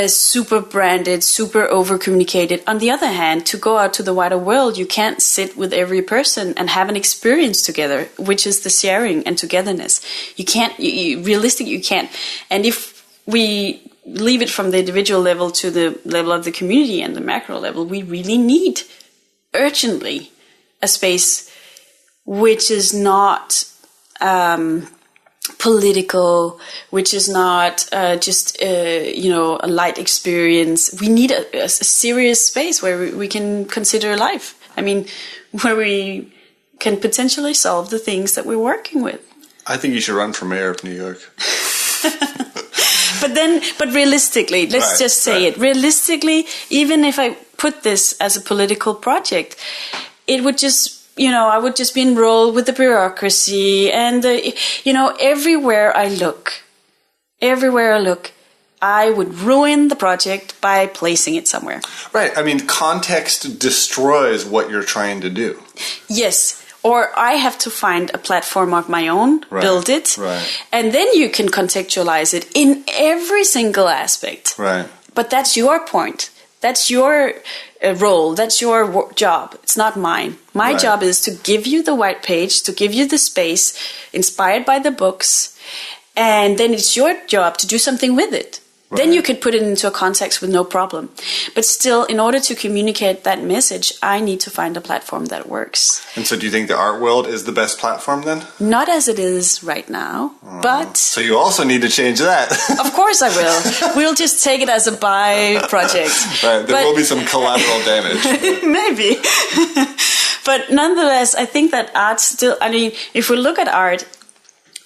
Speaker 3: super branded, super over communicated. On the other hand, to go out to the wider world, you can't sit with every person and have an experience together, which is the sharing and togetherness. You can't, realistically, you can't. And if we leave it from the individual level to the level of the community and the macro level, we really need urgently a space which is not political, which is not just a light experience. We need a serious space where we can consider life. I mean, where we can potentially solve the things that we're working with.
Speaker 1: I think you should run for mayor of New York.
Speaker 3: But realistically, let's just say it. Realistically, even if I put this as a political project, it would just, I would just be enrolled with the bureaucracy and everywhere I look, I would ruin the project by placing it somewhere.
Speaker 1: Right. I mean, context destroys what you're trying to do.
Speaker 3: Yes. Or I have to find a platform of my own, build it, and then you can contextualize it in every single aspect.
Speaker 1: Right.
Speaker 3: But that's your point. That's your role. That's your job. It's not mine. My job is to give you the white page, to give you the space inspired by the books, and then it's your job to do something with it. Then you could put it into a context with no problem. But still, in order to communicate that message, I need to find a platform that works.
Speaker 1: And so do you think the art world is the best platform then?
Speaker 3: Not as it is right now, but...
Speaker 1: So you also need to change that.
Speaker 3: Of course I will. We'll just take it as a by project.
Speaker 1: Right, there will be some collateral damage.
Speaker 3: Maybe. But nonetheless, I think that art still... I mean, if we look at art,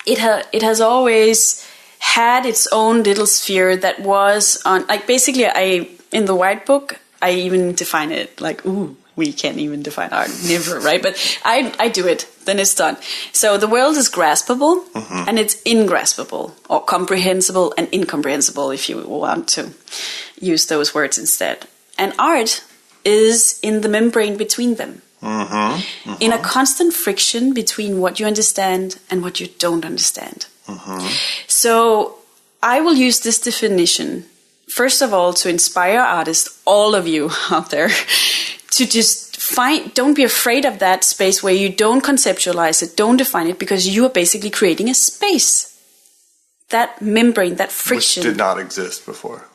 Speaker 3: it has always... had its own little sphere that was on, like, basically in the white book, I even define it like, we can't even define art, never, right? But I do it, then it's done. So the world is graspable and it's ingraspable, or comprehensible and incomprehensible, if you want to use those words instead. And art is in the membrane between them. In a constant friction between what you understand and what you don't understand. So I will use this definition, first of all, to inspire artists, all of you out there, to just don't be afraid of that space where you don't conceptualize it, don't define it, because you are basically creating a space. That membrane, that friction.
Speaker 1: Which did not exist before,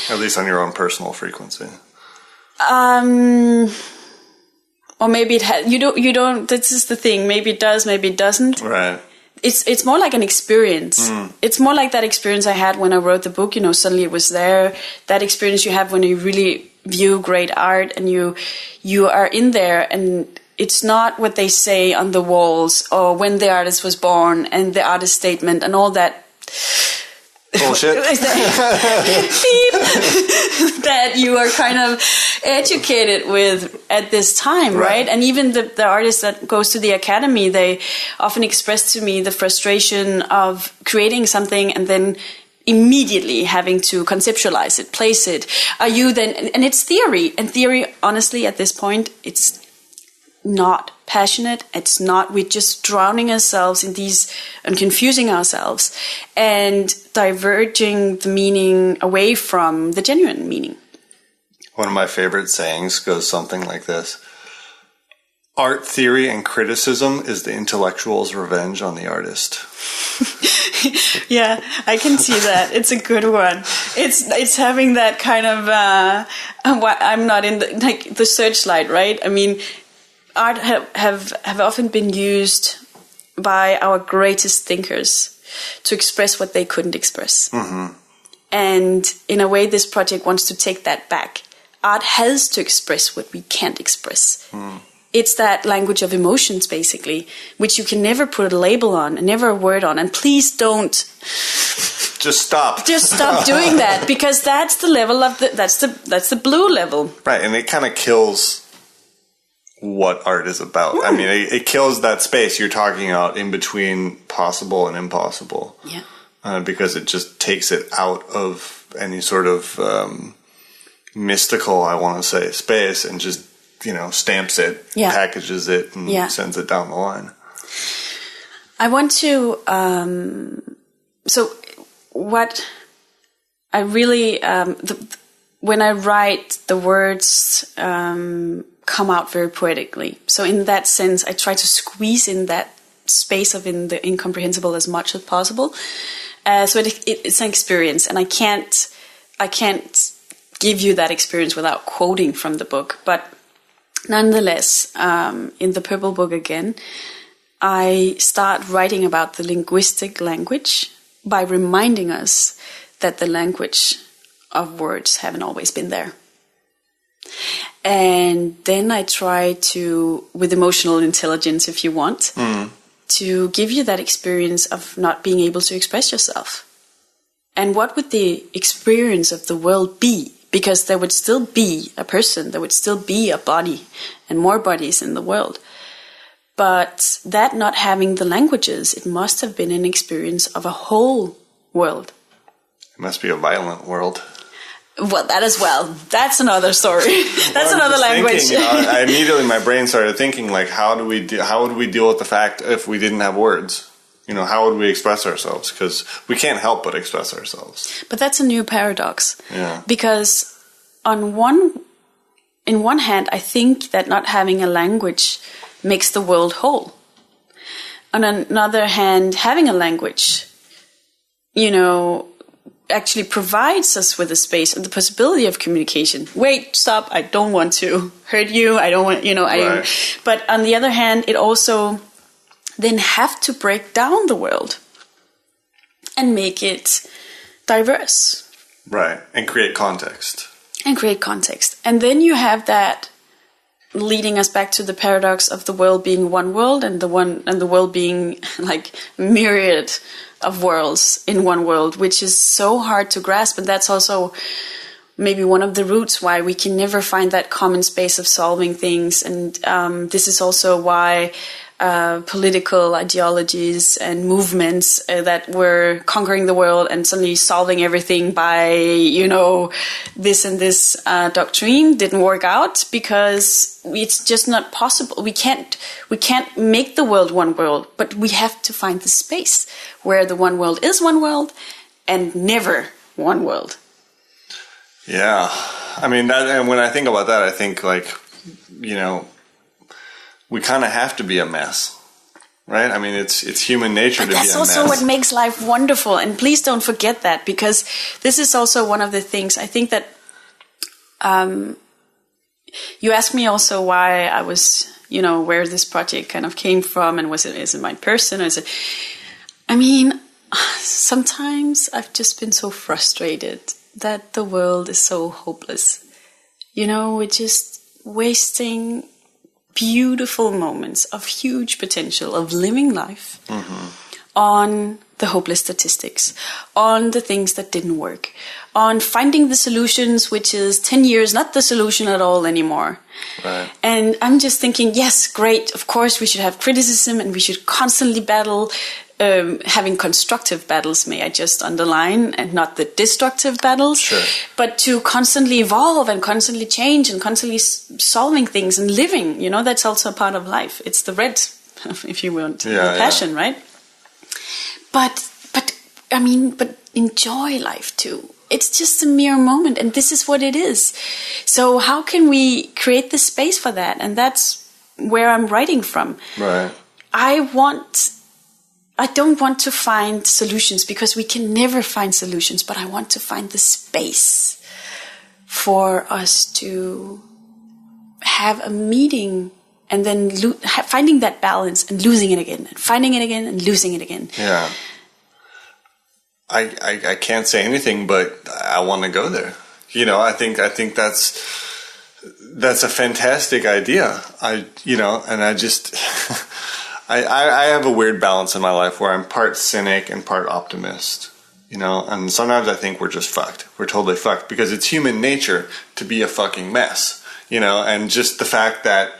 Speaker 1: at least on your own personal frequency.
Speaker 3: Or maybe it has. You don't. This is the thing. Maybe it does. Maybe it doesn't.
Speaker 1: Right.
Speaker 3: It's more like an experience. It's more like that experience I had when I wrote the book. Suddenly it was there. That experience you have when you really view great art and you are in there, and it's not what they say on the walls or when the artist was born and the artist statement and all that.
Speaker 1: Bullshit.
Speaker 3: That you are kind of educated with at this time, right? And even the artists that goes to the academy, they often express to me the frustration of creating something and then immediately having to conceptualize it, place it. Are you then, and it's theory, and theory, honestly, at this point, it's not passionate. It's not, we're just drowning ourselves in these and confusing ourselves and diverging the meaning away from the genuine meaning.
Speaker 1: One of my favorite sayings goes something like this: art theory and criticism is the intellectual's revenge on the artist.
Speaker 3: Yeah, I can see that. It's a good one. It's having that kind of I'm not in the searchlight, right? I mean, art have often been used by our greatest thinkers to express what they couldn't express. And in a way, this project wants to take that back. Art has to express what we can't express. It's that language of emotions, basically, which you can never put a label on and never a word on. And please don't.
Speaker 1: Just stop.
Speaker 3: Just stop doing that, because that's the level of that's the blue level.
Speaker 1: Right, and it kind of kills what art is about. I mean, it kills that space you're talking about in between possible and impossible.
Speaker 3: Yeah.
Speaker 1: because it just takes it out of any sort of mystical, I want to say, space, and just, stamps it, packages it, and sends it down the line.
Speaker 3: I want to, so what I really, when I write, the words come out very poetically. So in that sense, I try to squeeze in that space of in the incomprehensible as much as possible. So it's an experience, and I can't give you that experience without quoting from the book. But nonetheless, in the Purple Book again, I start writing about the linguistic language by reminding us that the language of words haven't always been there. And then I try to, with emotional intelligence, if you want, to give you that experience of not being able to express yourself. And what would the experience of the world be? Because there would still be a person, there would still be a body, and more bodies in the world. But that not having the languages, it must have been an experience of a whole world.
Speaker 1: It must be a violent world.
Speaker 3: Well, that as well. That's another story. That's another language.
Speaker 1: I immediately, my brain started thinking, like, how would we deal with the fact if we didn't have words? How would we express ourselves? Because we can't help but express ourselves. But
Speaker 3: that's a new paradox.
Speaker 1: Yeah.
Speaker 3: Because in one hand, I think that not having a language makes the world whole. On another hand, having a language, actually provides us with a space and the possibility of communication. Wait, stop, I don't want to hurt you, I don't want,
Speaker 1: Right.
Speaker 3: But on the other hand, it also then have to break down the world and make it diverse.
Speaker 1: Right, and create context.
Speaker 3: And then you have that leading us back to the paradox of the world being one world and the world being like myriad of worlds in one world, which is so hard to grasp. And that's also maybe one of the roots why we can never find that common space of solving things. And this is also why political ideologies and movements that were conquering the world and suddenly solving everything by, this and this doctrine didn't work out, because it's just not possible. We can't make the world one world, but we have to find the space where the one world is one world and never one world.
Speaker 1: Yeah. I mean, and when I think about that, I think we kind of have to be a mess, right? I mean, it's human nature to be a mess.
Speaker 3: That's also what makes life wonderful. And please don't forget that, because this is also one of the things I think that you asked me also why I was, where this project kind of came from, and is it my person? Or is it? I mean, sometimes I've just been so frustrated that the world is so hopeless. We're just wasting beautiful moments of huge potential of living life on the hopeless statistics, on the things that didn't work, on finding the solutions, which is 10 years not the solution at all anymore.
Speaker 1: Right.
Speaker 3: And I'm just thinking, yes, great, of course we should have criticism and we should constantly battle, having constructive battles, may I just underline, and not the destructive battles.
Speaker 1: Sure.
Speaker 3: But to constantly evolve and constantly change and constantly solving things and living, that's also a part of life. It's the red, if you want, the passion, right? But enjoy life too. It's just a mere moment, and this is what it is. So how can we create the space for that? And that's where I'm writing from.
Speaker 1: Right.
Speaker 3: I don't want to find solutions, because we can never find solutions, but I want to find the space for us to have a meeting and then finding that balance and losing it again, and finding it again and losing it again.
Speaker 1: Yeah. I can't say anything, but I want to go there. I think that's a fantastic idea. And I just I have a weird balance in my life where I'm part cynic and part optimist, and sometimes I think we're just fucked. We're totally fucked, because it's human nature to be a fucking mess, and just the fact that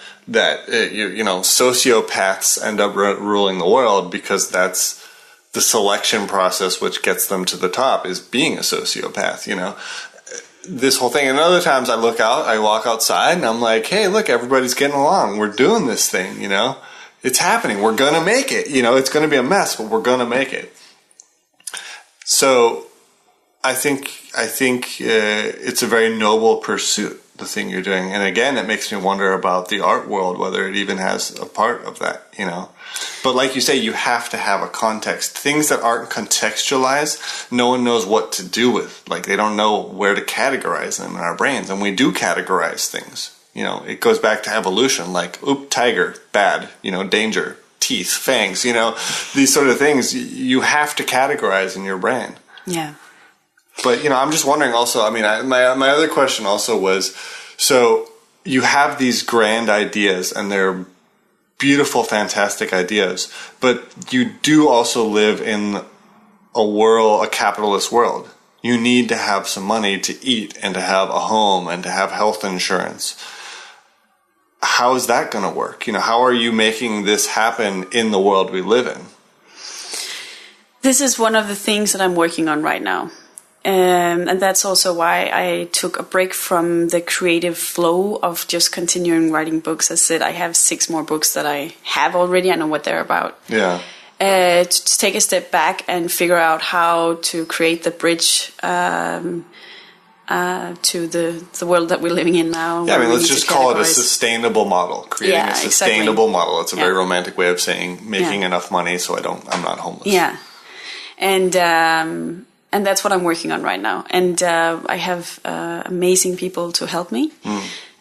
Speaker 1: sociopaths end up ruling the world, because that's the selection process which gets them to the top is being a sociopath, you know. This whole thing. And other times I walk outside and I'm like, hey, look, everybody's getting along. We're doing this thing, you know. It's happening. We're going to make it. You know, it's going to be a mess, but we're going to make it. So I think it's a very noble pursuit, the thing you're doing. And again, it makes me wonder about the art world, whether it even has a part of that, you know. But like you say, you have to have a context. Things that aren't contextualized, no one knows what to do with. Like, they don't know where to categorize them in our brains. And we do categorize things. You know, it goes back to evolution, like, oop, tiger, bad, you know, danger, teeth, fangs, you know, these sort of things you have to categorize in your brain.
Speaker 3: Yeah.
Speaker 1: But, you know, I'm just wondering also, I mean, my other question also was, so you have these grand ideas and they're beautiful, fantastic ideas, but you do also live in a capitalist world. You need to have some money to eat and to have a home and to have health insurance. How is that going to work? You know, how are you making this happen in the world we live in?
Speaker 3: This is one of the things that I'm working on right now. And that's also why I took a break from the creative flow of just continuing writing books. I said I have 6 more books that I have already. I know what they're about.
Speaker 1: Yeah.
Speaker 3: To take a step back and figure out how to create the bridge to the world that we're living in now.
Speaker 1: Yeah, I mean, let's just call it a sustainable model. Creating a sustainable model. It's a very romantic way of saying making enough money so I'm not homeless.
Speaker 3: Yeah. And that's what I'm working on right now. And I have amazing people to help me.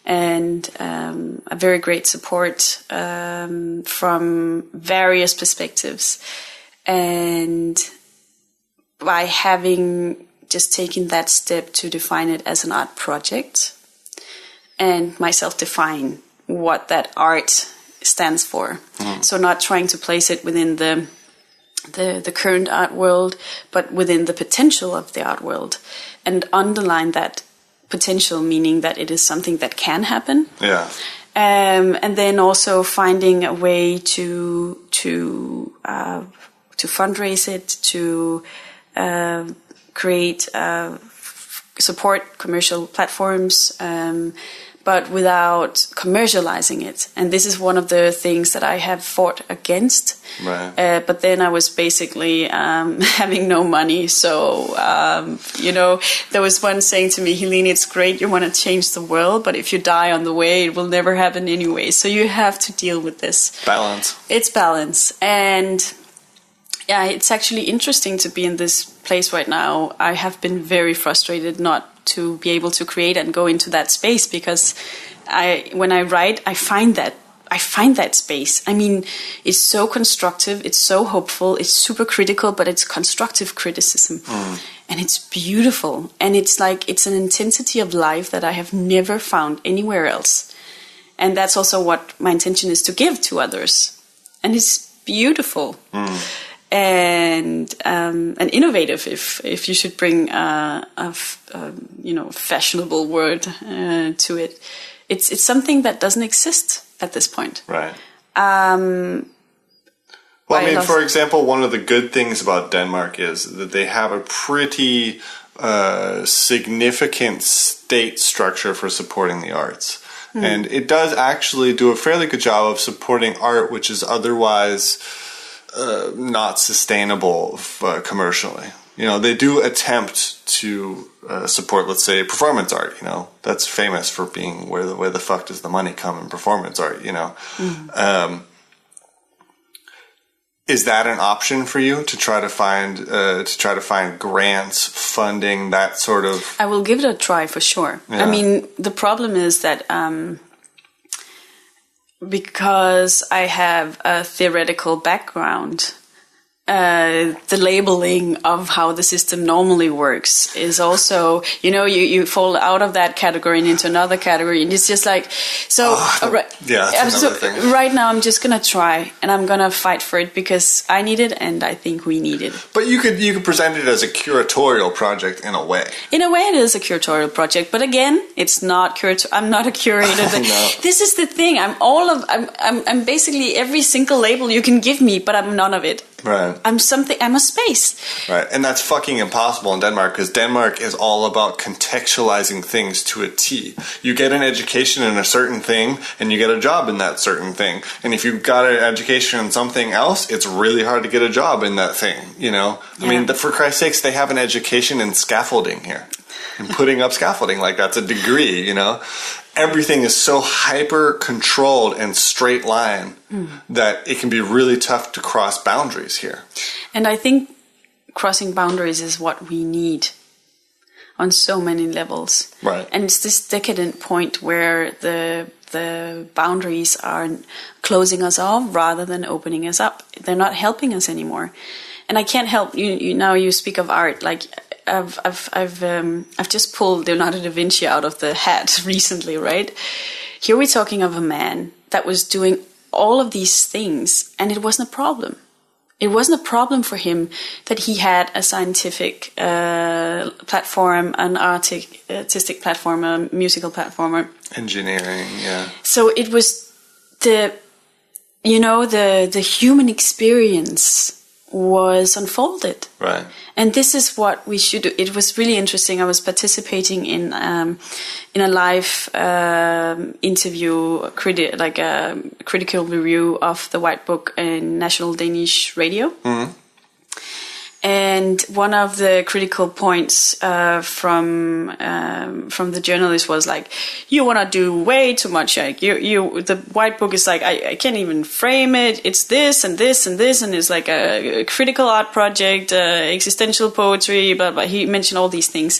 Speaker 3: And a very great support from various perspectives. And by having just taken that step to define it as an art project and myself define what that art stands for. So not trying to place it within the current art world, but within the potential of the art world, and underline that potential, meaning that it is something that can happen.
Speaker 1: Yeah.
Speaker 3: And then also finding a way to fundraise it, to create support commercial platforms, but without commercializing it. And this is one of the things that I have fought against.
Speaker 1: Right.
Speaker 3: But then I was basically having no money. So, there was one saying to me, Helene, it's great, you want to change the world, but if you die on the way, it will never happen anyway. So you have to deal with this.
Speaker 1: Balance.
Speaker 3: It's balance. And yeah, it's actually interesting to be in this place right now. I have been very frustrated not to be able to create and go into that space, because when I write, I find that space. I mean, it's so constructive, it's so hopeful, it's super critical, but it's constructive criticism. And it's beautiful. And it's like, it's an intensity of life that I have never found anywhere else. And that's also what my intention is to give to others. And it's beautiful. And innovative, if you should bring a fashionable word to it. It's something that doesn't exist at this point.
Speaker 1: Right. Well, I mean, for example, one of the good things about Denmark is that they have a pretty significant state structure for supporting the arts. And it does actually do a fairly good job of supporting art, which is otherwise not sustainable commercially. You know, they do attempt to support, let's say, performance art. You know, that's famous for being where the fuck does the money come in performance art? You know, is that an option for you to try to find grants, funding, that sort of? I
Speaker 3: will give it a try for sure. Yeah. I mean, the problem is that because I have a theoretical background, the labeling of how the system normally works is also, you fall out of that category and into another category, and it's just like, right now I'm just gonna try and I'm gonna fight for it because I need it and I think we need it.
Speaker 1: But you could present it as a curatorial project in a way.
Speaker 3: In a way, it is a curatorial project, but again, it's not curator. I'm not a curator. No. This is the thing. I'm basically every single label you can give me, but I'm none of it.
Speaker 1: Right.
Speaker 3: I'm a space.
Speaker 1: Right. And that's fucking impossible in Denmark, because Denmark is all about contextualizing things to a T. You get an education in a certain thing, and you get a job in that certain thing. And if you've got an education in something else, it's really hard to get a job in that thing, you know?
Speaker 3: Yeah.
Speaker 1: I mean, for Christ's sakes, they have an education in scaffolding here. And putting up scaffolding, like that's a degree, you know? Everything is so hyper controlled and straight line that it can be really tough to cross boundaries here.
Speaker 3: And I think crossing boundaries is what we need on so many levels.
Speaker 1: Right.
Speaker 3: And it's this decadent point where the boundaries are closing us off rather than opening us up. They're not helping us anymore. And I can't help you now you speak of art, like I've just pulled Leonardo da Vinci out of the hat recently, right? Here we're talking of a man that was doing all of these things, and it wasn't a problem. It wasn't a problem for him that he had a scientific platform, an artistic platform, a musical platform,
Speaker 1: engineering, yeah.
Speaker 3: So it was the human experience was unfolded.
Speaker 1: Right.
Speaker 3: And this is what we should do. It was really interesting. I was participating in a live interview, a critical review of the White Book in National Danish Radio. Mm-hmm. And one of the critical points from the journalist was like, you want to do way too much. Like the White Book is like, I can't even frame it. It's this and this and this, and it's like a critical art project, existential poetry. Blah blah. He mentioned all these things,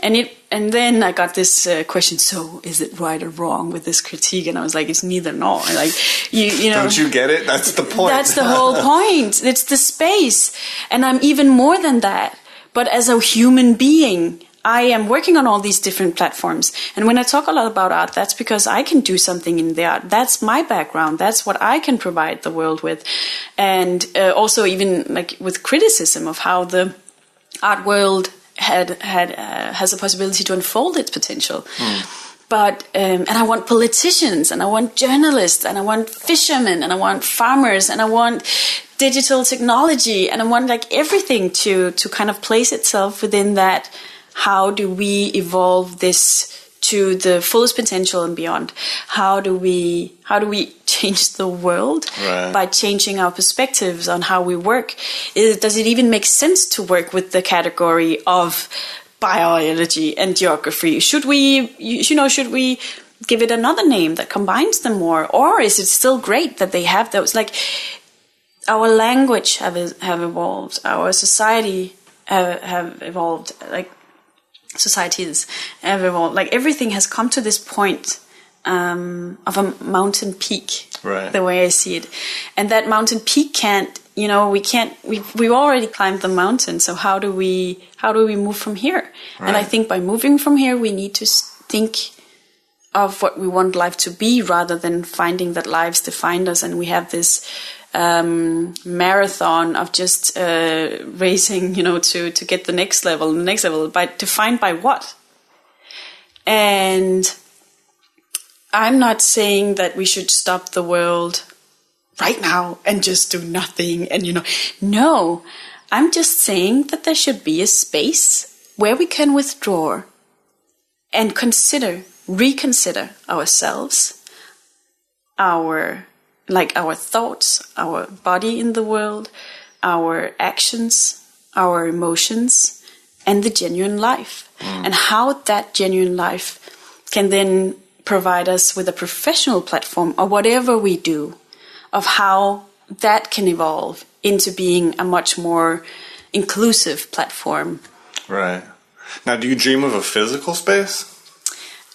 Speaker 3: and then I got this question. So is it right or wrong with this critique? And I was like, it's neither nor. Like you know.
Speaker 1: Don't you get it? That's the point.
Speaker 3: That's the whole point. It's the space. And I'm even more than that. But as a human being, I am working on all these different platforms. And when I talk a lot about art, that's because I can do something in the art. That's my background. That's what I can provide the world with. And also even like with criticism of how the art world has a possibility to unfold its potential. But and I want politicians, and I want journalists, and I want fishermen, and I want farmers, and I want digital technology, and I want like everything to kind of place itself within that. How do we evolve this to the fullest potential and beyond? How do we change the world by changing our perspectives on how we work? Does it even make sense to work with the category of biology and geography? Should we give it another name that combines them more? Or is it still great that they have those? Like, our language have evolved, our society have evolved, like societies have evolved. Like, everything has come to this point of a mountain peak, the way I see it. And that mountain peak we've already climbed the mountain, so how do we move from here? And I think by moving from here, we need to think of what we want life to be, rather than finding that lives define us, and we have this marathon of just racing, to get the next level, but defined by what? And I'm not saying that we should stop the world right now and just do nothing and, no, I'm just saying that there should be a space where we can withdraw and reconsider ourselves, our thoughts, our body in the world, our actions, our emotions, and the genuine life. And how that genuine life can then provide us with a professional platform, or whatever we do, of how that can evolve into being a much more inclusive platform.
Speaker 1: Right. Now, do you dream of a physical space?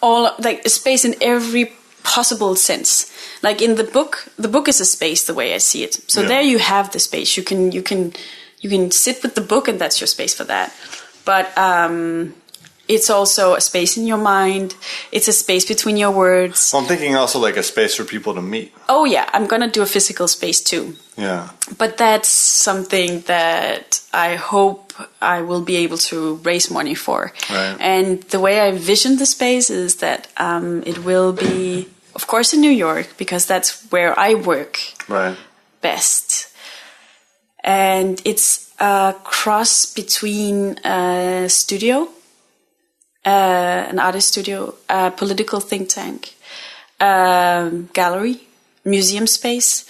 Speaker 3: A space in every possible sense. Like in the book is a space the way I see it. So there you have the space. You can sit with the book, and that's your space for that. But it's also a space in your mind. It's a space between your words.
Speaker 1: Well, I'm thinking also like a space for people to meet.
Speaker 3: Oh yeah, I'm gonna do a physical space too.
Speaker 1: Yeah.
Speaker 3: But that's something that I hope I will be able to raise money for.
Speaker 1: Right.
Speaker 3: And the way I vision the space is that it will be, of course, in New York, because that's where I work best. And it's a cross between a studio, an artist studio, a political think tank, gallery, museum space,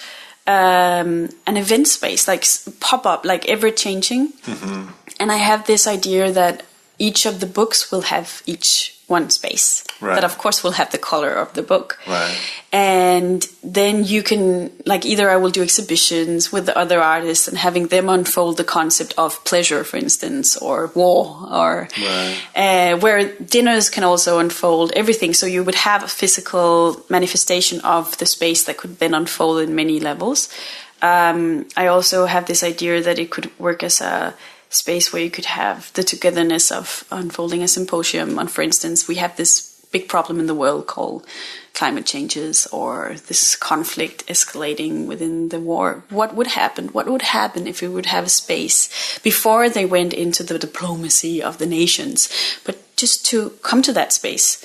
Speaker 3: an event space, like pop-up, like ever-changing. Mm-hmm. And I have this idea that each of the books will have each one space. Right. That, of course, will have the color of the book.
Speaker 1: Right.
Speaker 3: And then you can, like, either I will do exhibitions with the other artists and having them unfold the concept of pleasure, for instance, or war, or where dinners can also unfold everything. So you would have a physical manifestation of the space that could then unfold in many levels. I also have this idea that it could work as a space where you could have the togetherness of unfolding a symposium on, for instance, we have this big problem in the world called climate changes, or this conflict escalating within the war. What would happen? What would happen if we would have a space before they went into the diplomacy of the nations, but just to come to that space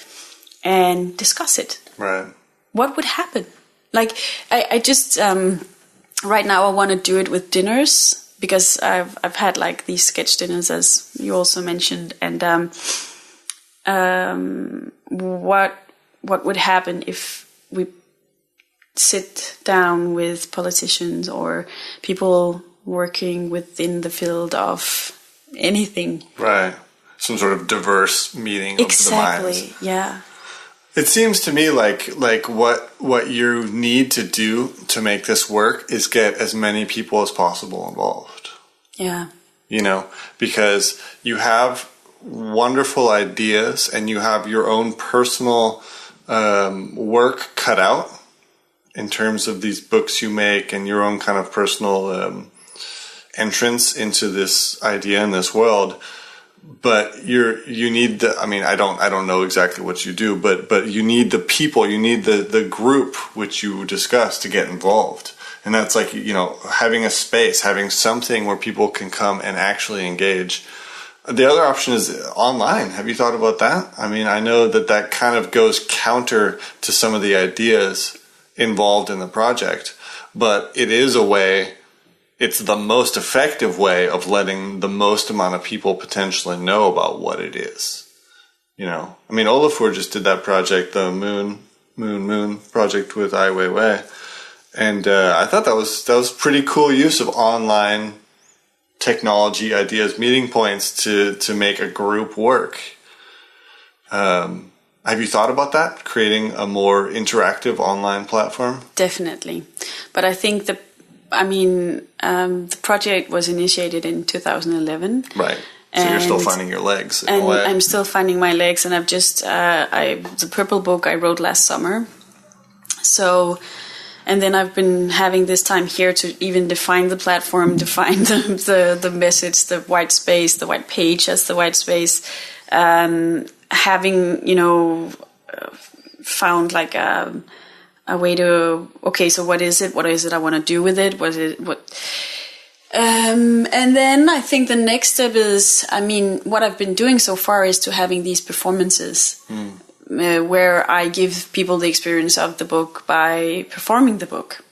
Speaker 3: and discuss it?
Speaker 1: Right.
Speaker 3: What would happen? Like, I just right now I want to do it with dinners, because I've had like these sketch dinners, as you also mentioned, and what would happen if we sit down with politicians or people working within the field of anything?
Speaker 1: Right. Some sort of diverse meeting of the minds.
Speaker 3: Exactly. Yeah.
Speaker 1: It seems to me like what you need to do to make this work is get as many people as possible involved.
Speaker 3: Yeah.
Speaker 1: You know, because you have wonderful ideas and you have your own personal work cut out in terms of these books you make and your own kind of personal entrance into this idea in this world. But you need the, I mean, I don't know exactly what you do, but you need the people, you need the group which you discuss to get involved. And that's like, you know, having a space, having something where people can come and actually engage. The other option is online. Have you thought about that? I mean, I know that kind of goes counter to some of the ideas involved in the project, but it is a way. It's the most effective way of letting the most amount of people potentially know about what it is. You know, I mean, Olafur just did that project, the Moon project with Ai Weiwei, and I thought that was pretty cool use of online technology ideas, meeting points to make a group work. Have you thought about that, creating a more interactive online platform?
Speaker 3: Definitely, but I think the project was initiated in 2011.
Speaker 1: Right. So you're still finding your legs in a way.
Speaker 3: I'm still finding my legs, and I've just the Purple book I wrote last summer. So, and then I've been having this time here to even define the platform, define the message, the white space, the white page as the white space. Having, you know, found like a way to, okay, so what is it? What is it I want to do with it? And then I think the next step is, I mean, what I've been doing so far is to having these performances where I give people the experience of the book by performing the book.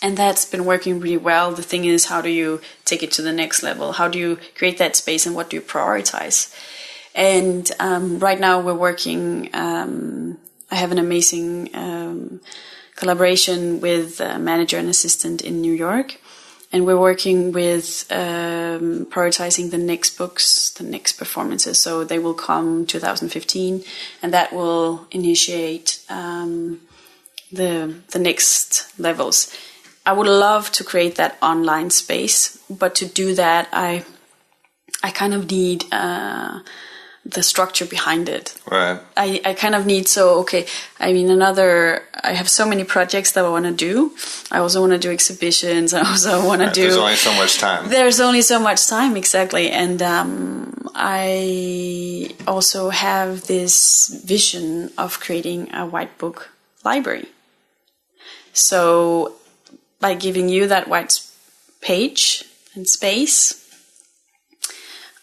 Speaker 3: And that's been working really well. The thing is, how do you take it to the next level? How do you create that space, and what do you prioritize? And right now we're working, I have an amazing collaboration with a manager and assistant in New York. And we're working with prioritizing the next books, the next performances. So they will come 2015, and that will initiate the next levels. I would love to create that online space, but to do that, I kind of need the structure behind it.
Speaker 1: Right.
Speaker 3: I kind of need, I have so many projects that I want to do. I also want to do exhibitions. I also want to do...
Speaker 1: There's only so much time.
Speaker 3: There's only so much time, exactly. And I also have this vision of creating a white book library. So by giving you that white page and space,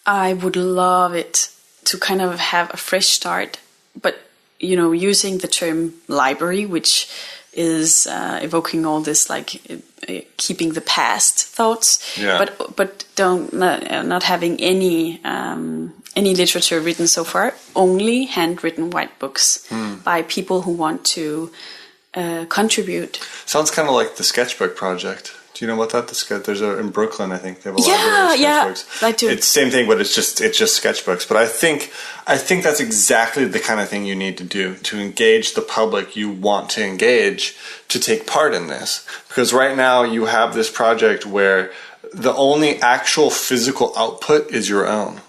Speaker 3: I would love it to kind of have a fresh start, but, you know, using the term library, which is evoking all this like keeping the past thoughts, but not having any literature written so far, only handwritten white books by people who want to contribute.
Speaker 1: Sounds kind of like the Sketchbook Project. Do you know about that? There's in Brooklyn, I think they have a library of sketchbooks.
Speaker 3: I do.
Speaker 1: It's the same thing, but it's just sketchbooks. But I think that's exactly the kind of thing you need to do to engage the public you want to engage to take part in this. Because right now you have this project where the only actual physical output is your own.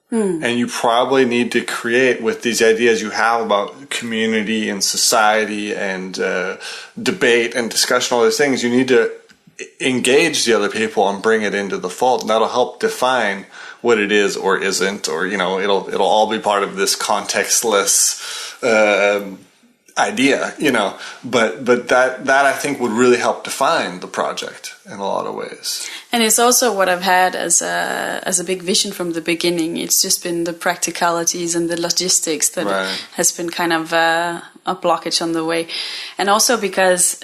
Speaker 1: And you probably need to create with these ideas you have about community and society and debate and discussion, all these things. You need to engage the other people and bring it into the fold. And that'll help define what it is or isn't, or it'll all be part of this contextless idea, But that I think would really help define the project in a lot of ways.
Speaker 3: And it's also what I've had as a big vision from the beginning. It's just been the practicalities and the logistics that has been kind of a blockage on the way. And also because,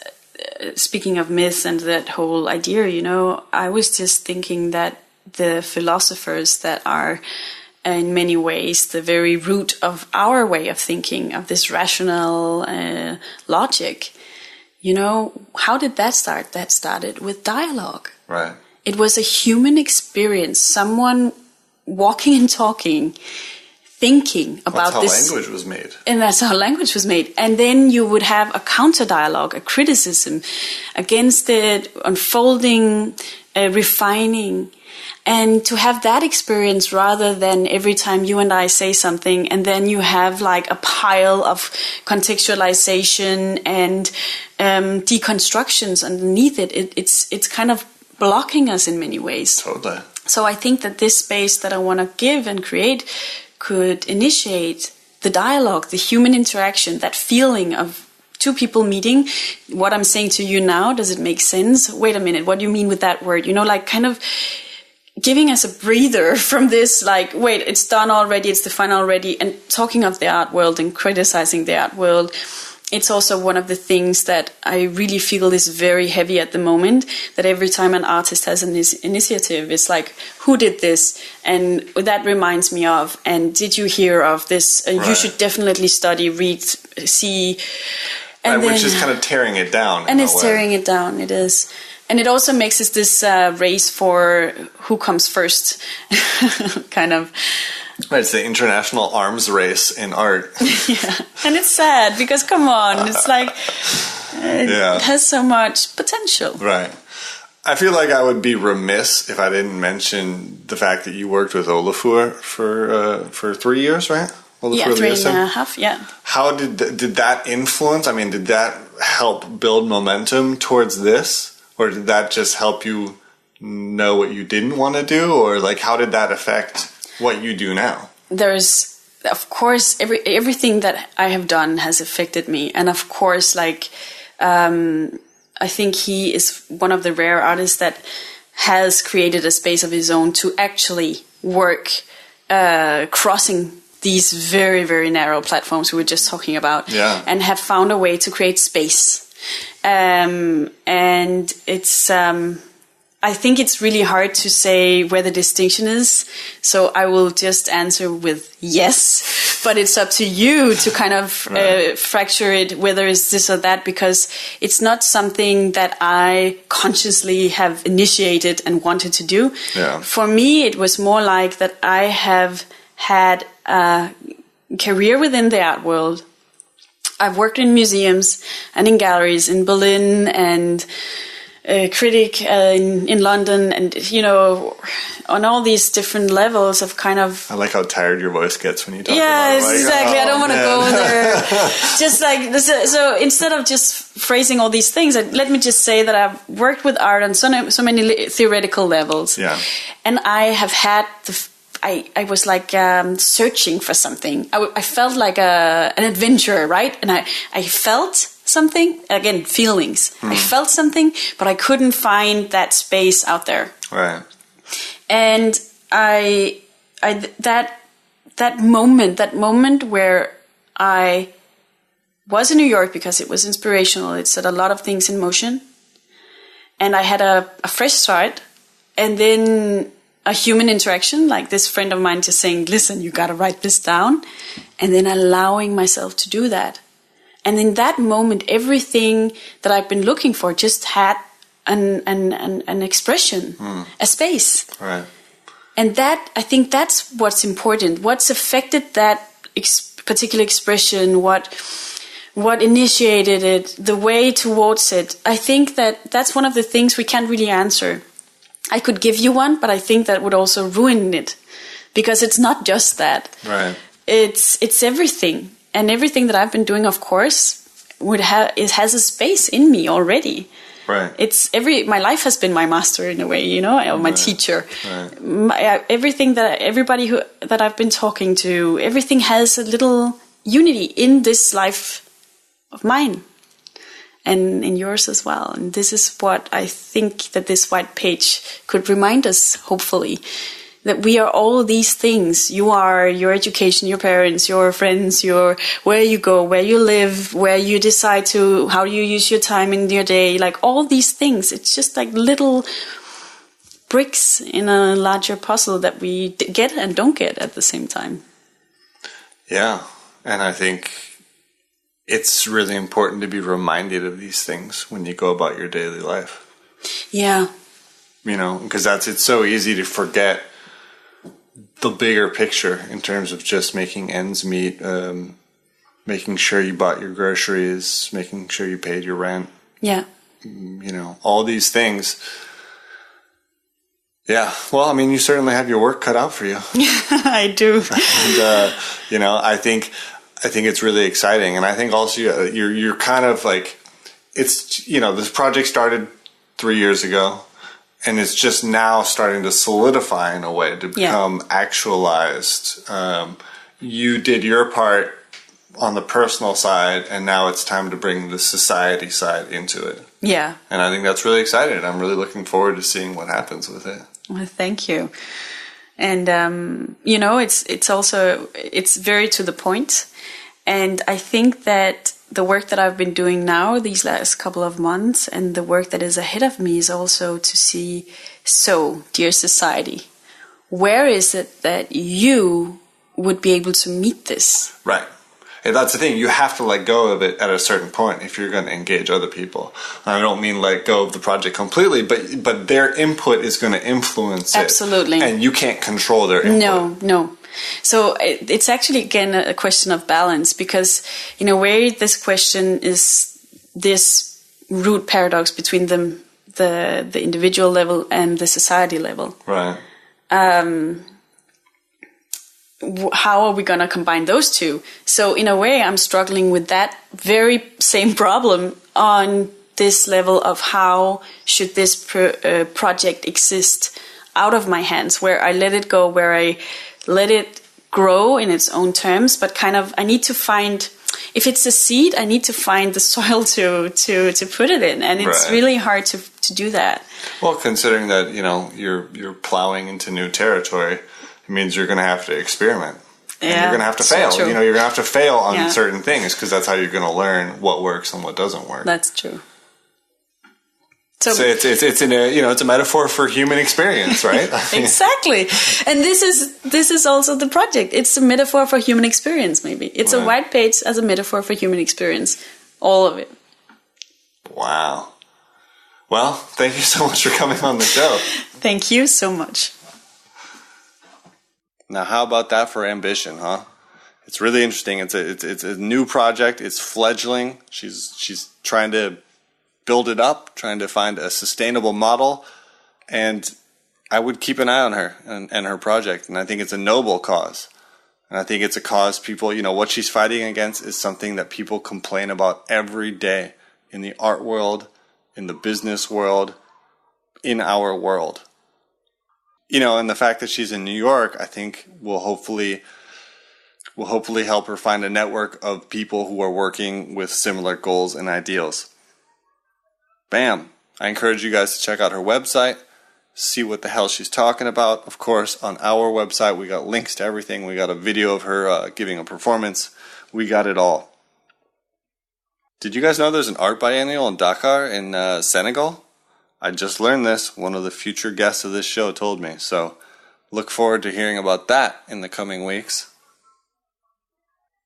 Speaker 3: speaking of myths and that whole idea, I was just thinking that the philosophers that are in many ways the very root of our way of thinking, of this rational logic, how did that start? That started with dialogue.
Speaker 1: Right.
Speaker 3: It was a human experience, someone walking and talking, thinking about this.
Speaker 1: That's how language was made.
Speaker 3: And that's how language was made. And then you would have a counter dialogue, a criticism against it, unfolding, refining. And to have that experience rather than every time you and I say something and then you have like a pile of contextualization and deconstructions underneath it, it's kind of blocking us in many ways.
Speaker 1: Totally.
Speaker 3: So I think that this space that I want to give and create could initiate the dialogue, the human interaction, that feeling of two people meeting. What I'm saying to you now, does it make sense? Wait a minute, what do you mean with that word? Like kind of giving us a breather from this, like, wait, it's done already, it's defined already. And talking of the art world and criticizing the art world, it's also one of the things that I really feel is very heavy at the moment, that every time an artist has an initiative, it's like, who did this? And that reminds me of, and did you hear of this? You should definitely study, read, see. And then,
Speaker 1: which is kind of tearing it down.
Speaker 3: And it's tearing it down, it is. And it also makes us this race for who comes first, kind of.
Speaker 1: It's the international arms race in art.
Speaker 3: Yeah, and it's sad because, come on, it's like it has so much potential.
Speaker 1: Right. I feel like I would be remiss if I didn't mention the fact that you worked with Olafur for 3 years, right?
Speaker 3: Olafur 3.5, yeah.
Speaker 1: How did that influence? I mean, did that help build momentum towards this, or did that just help you know what you didn't want to do, or like how did that affect what you do now?
Speaker 3: There's, of course, everything that I have done has affected me, and of course, like I think he is one of the rare artists that has created a space of his own to actually work crossing these very, very narrow platforms we were just talking about, and have found a way to create space. And it's I think it's really hard to say where the distinction is, so I will just answer with yes, but it's up to you to kind of fracture it, whether it's this or that, because it's not something that I consciously have initiated and wanted to do. Yeah. For me, it was more like that I have had a career within the art world. I've worked in museums and in galleries in Berlin and critic in London, and on all these different levels of kind of. I
Speaker 1: like how tired your voice gets when you talk about it. Like,
Speaker 3: exactly. I don't want to go there. Just like this. So instead of just phrasing all these things, let me just say that I've worked with art on so many theoretical levels. Yeah. And I have had I was like searching for something. I felt like an adventurer, right? And I felt something, again, feelings. I felt something, but I couldn't find that space out there. Right. And that moment where I was in New York because it was inspirational. It set a lot of things in motion. And I had a fresh start, and then a human interaction, like this friend of mine just saying, listen, you got to write this down, and then allowing myself to do that. And in that moment, everything that I've been looking for just had an expression, a space.
Speaker 1: Right.
Speaker 3: And that, I think that's what's important. What's affected that particular expression, what initiated it, the way towards it. I think that's one of the things we can't really answer. I could give you one, but I think that would also ruin it, because it's not just that.
Speaker 1: Right.
Speaker 3: It's everything, and everything that I've been doing, of course, it has a space in me already.
Speaker 1: Right.
Speaker 3: My life has been my master in a way, you know, or my teacher. Right. Everything everybody that I've been talking to, everything has a little unity in this life of mine, and in yours as well. And this is what I think that this white page could remind us, hopefully, that we are all these things. You are your education, your parents, your friends, where you go, where you live, where you decide how you use your time in your day, like all these things. It's just like little bricks in a larger puzzle that we get and don't get at the same time. Yeah.
Speaker 1: And I think it's really important to be reminded of these things when you go about your daily life.
Speaker 3: Yeah.
Speaker 1: You know, because it's so easy to forget the bigger picture in terms of just making ends meet, making sure you bought your groceries, making sure you paid your rent.
Speaker 3: Yeah.
Speaker 1: You know, all these things. Yeah. Well, I mean, you certainly have your work cut out for you.
Speaker 3: I do.
Speaker 1: And, you know, I think it's really exciting. And I think also you're kind of like, it's, you know, this project started 3 years ago, and it's just now starting to solidify in a way to become actualized. You did your part on the personal side, and now it's time to bring the society side into it.
Speaker 3: Yeah.
Speaker 1: And I think that's really exciting. I'm really looking forward to seeing what happens with it.
Speaker 3: Well, thank you. And, you know, it's also very to the point. And I think that the work that I've been doing now these last couple of months, and the work that is ahead of me, is also to see, so, dear society, where is it that you would be able to meet this?
Speaker 1: Right. And that's the thing. You have to let go of it at a certain point if you're going to engage other people. I don't mean let go of the project completely, but their input is going to influence it.
Speaker 3: Absolutely.
Speaker 1: And you can't control their input.
Speaker 3: No. So it's actually, again, a question of balance, because in a way this question is this root paradox between the individual level and the society level.
Speaker 1: Right.
Speaker 3: How are we going to combine those two? So in a way, I'm struggling with that very same problem on this level of how should this project exist out of my hands, where I let it go, where I let it grow in its own terms, but kind of I need to find, if it's a seed, I need to find the soil to put it in, and it's really hard to do that.
Speaker 1: Well, considering that, you know, you're plowing into new territory, it means you're going to have to experiment. And you're going to have to fail.
Speaker 3: True.
Speaker 1: You know, you're going to have to fail on certain things, because that's how you're going to learn what works and what doesn't work.
Speaker 3: That's true.
Speaker 1: So it's a metaphor for human experience, right?
Speaker 3: Exactly. And this is also the project. It's a metaphor for human experience, maybe. It's a white page as a metaphor for human experience. All of it.
Speaker 1: Wow. Well, thank you so much for coming on the show.
Speaker 3: Thank you so much.
Speaker 1: Now, how about that for ambition, huh? It's really interesting. It's a new project. It's fledgling. She's trying to build it up, trying to find a sustainable model, and I would keep an eye on her and her project. And I think it's a noble cause. And I think it's a cause people, you know, what she's fighting against is something that people complain about every day in the art world, in the business world, in our world. You know, and the fact that she's in New York, I think will hopefully help her find a network of people who are working with similar goals and ideals. Bam. I encourage you guys to check out her website, see what the hell she's talking about. Of course, on our website, we got links to everything. We got a video of her giving a performance. We got it all. Did you guys know there's an art biennial in Dakar in Senegal? I just learned this. One of the future guests of this show told me. So look forward to hearing about that in the coming weeks.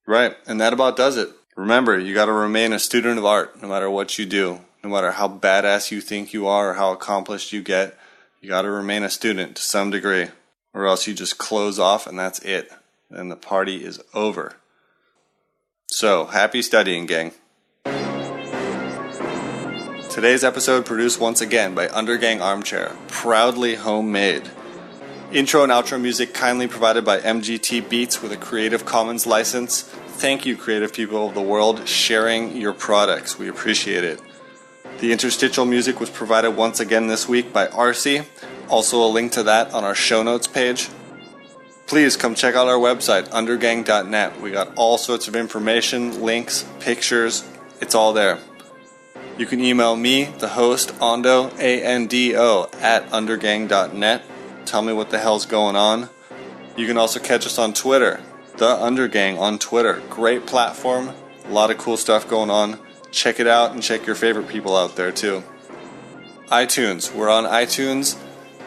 Speaker 1: Right, and that about does it. Remember, you got to remain a student of art no matter what you do. No matter how badass you think you are or how accomplished you get, you got to remain a student to some degree. Or else you just close off and that's it. Then the party is over. So, happy studying, gang. Today's episode produced once again by Undergang Armchair, proudly homemade. Intro and outro music kindly provided by MGT Beats with a Creative Commons license. Thank you, creative people of the world, sharing your products. We appreciate it. The interstitial music was provided once again this week by RC. Also a link to that on our show notes page. Please come check out our website, undergang.net. We got all sorts of information, links, pictures. It's all there. You can email me, the host, Ando, ANDO, at undergang.net. Tell me what the hell's going on. You can also catch us on Twitter, The Undergang on Twitter. Great platform, a lot of cool stuff going on. Check it out and check your favorite people out there too. iTunes, we're on iTunes.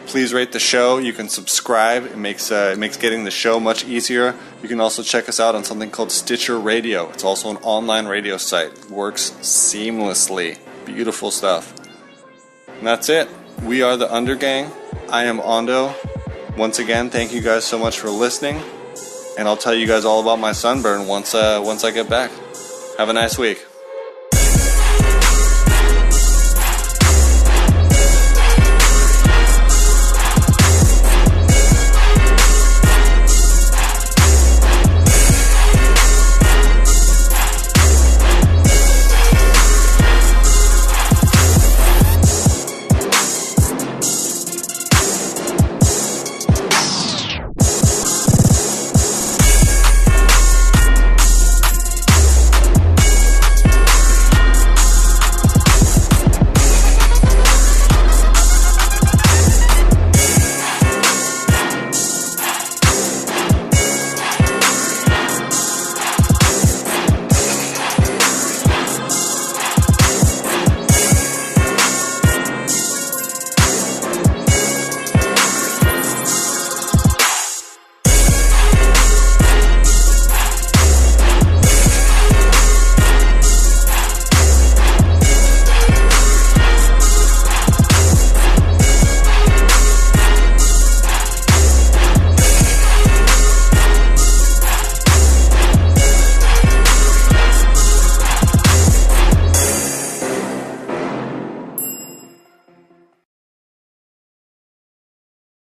Speaker 1: Please rate the show. You can subscribe. It makes getting the show much easier. You can also check us out on something called Stitcher Radio. It's also an online radio site. It works seamlessly. Beautiful stuff. And that's it. We are the Undergang. I am Ando. Once again, thank you guys so much for listening. And I'll tell you guys all about my sunburn once I get back. Have a nice week.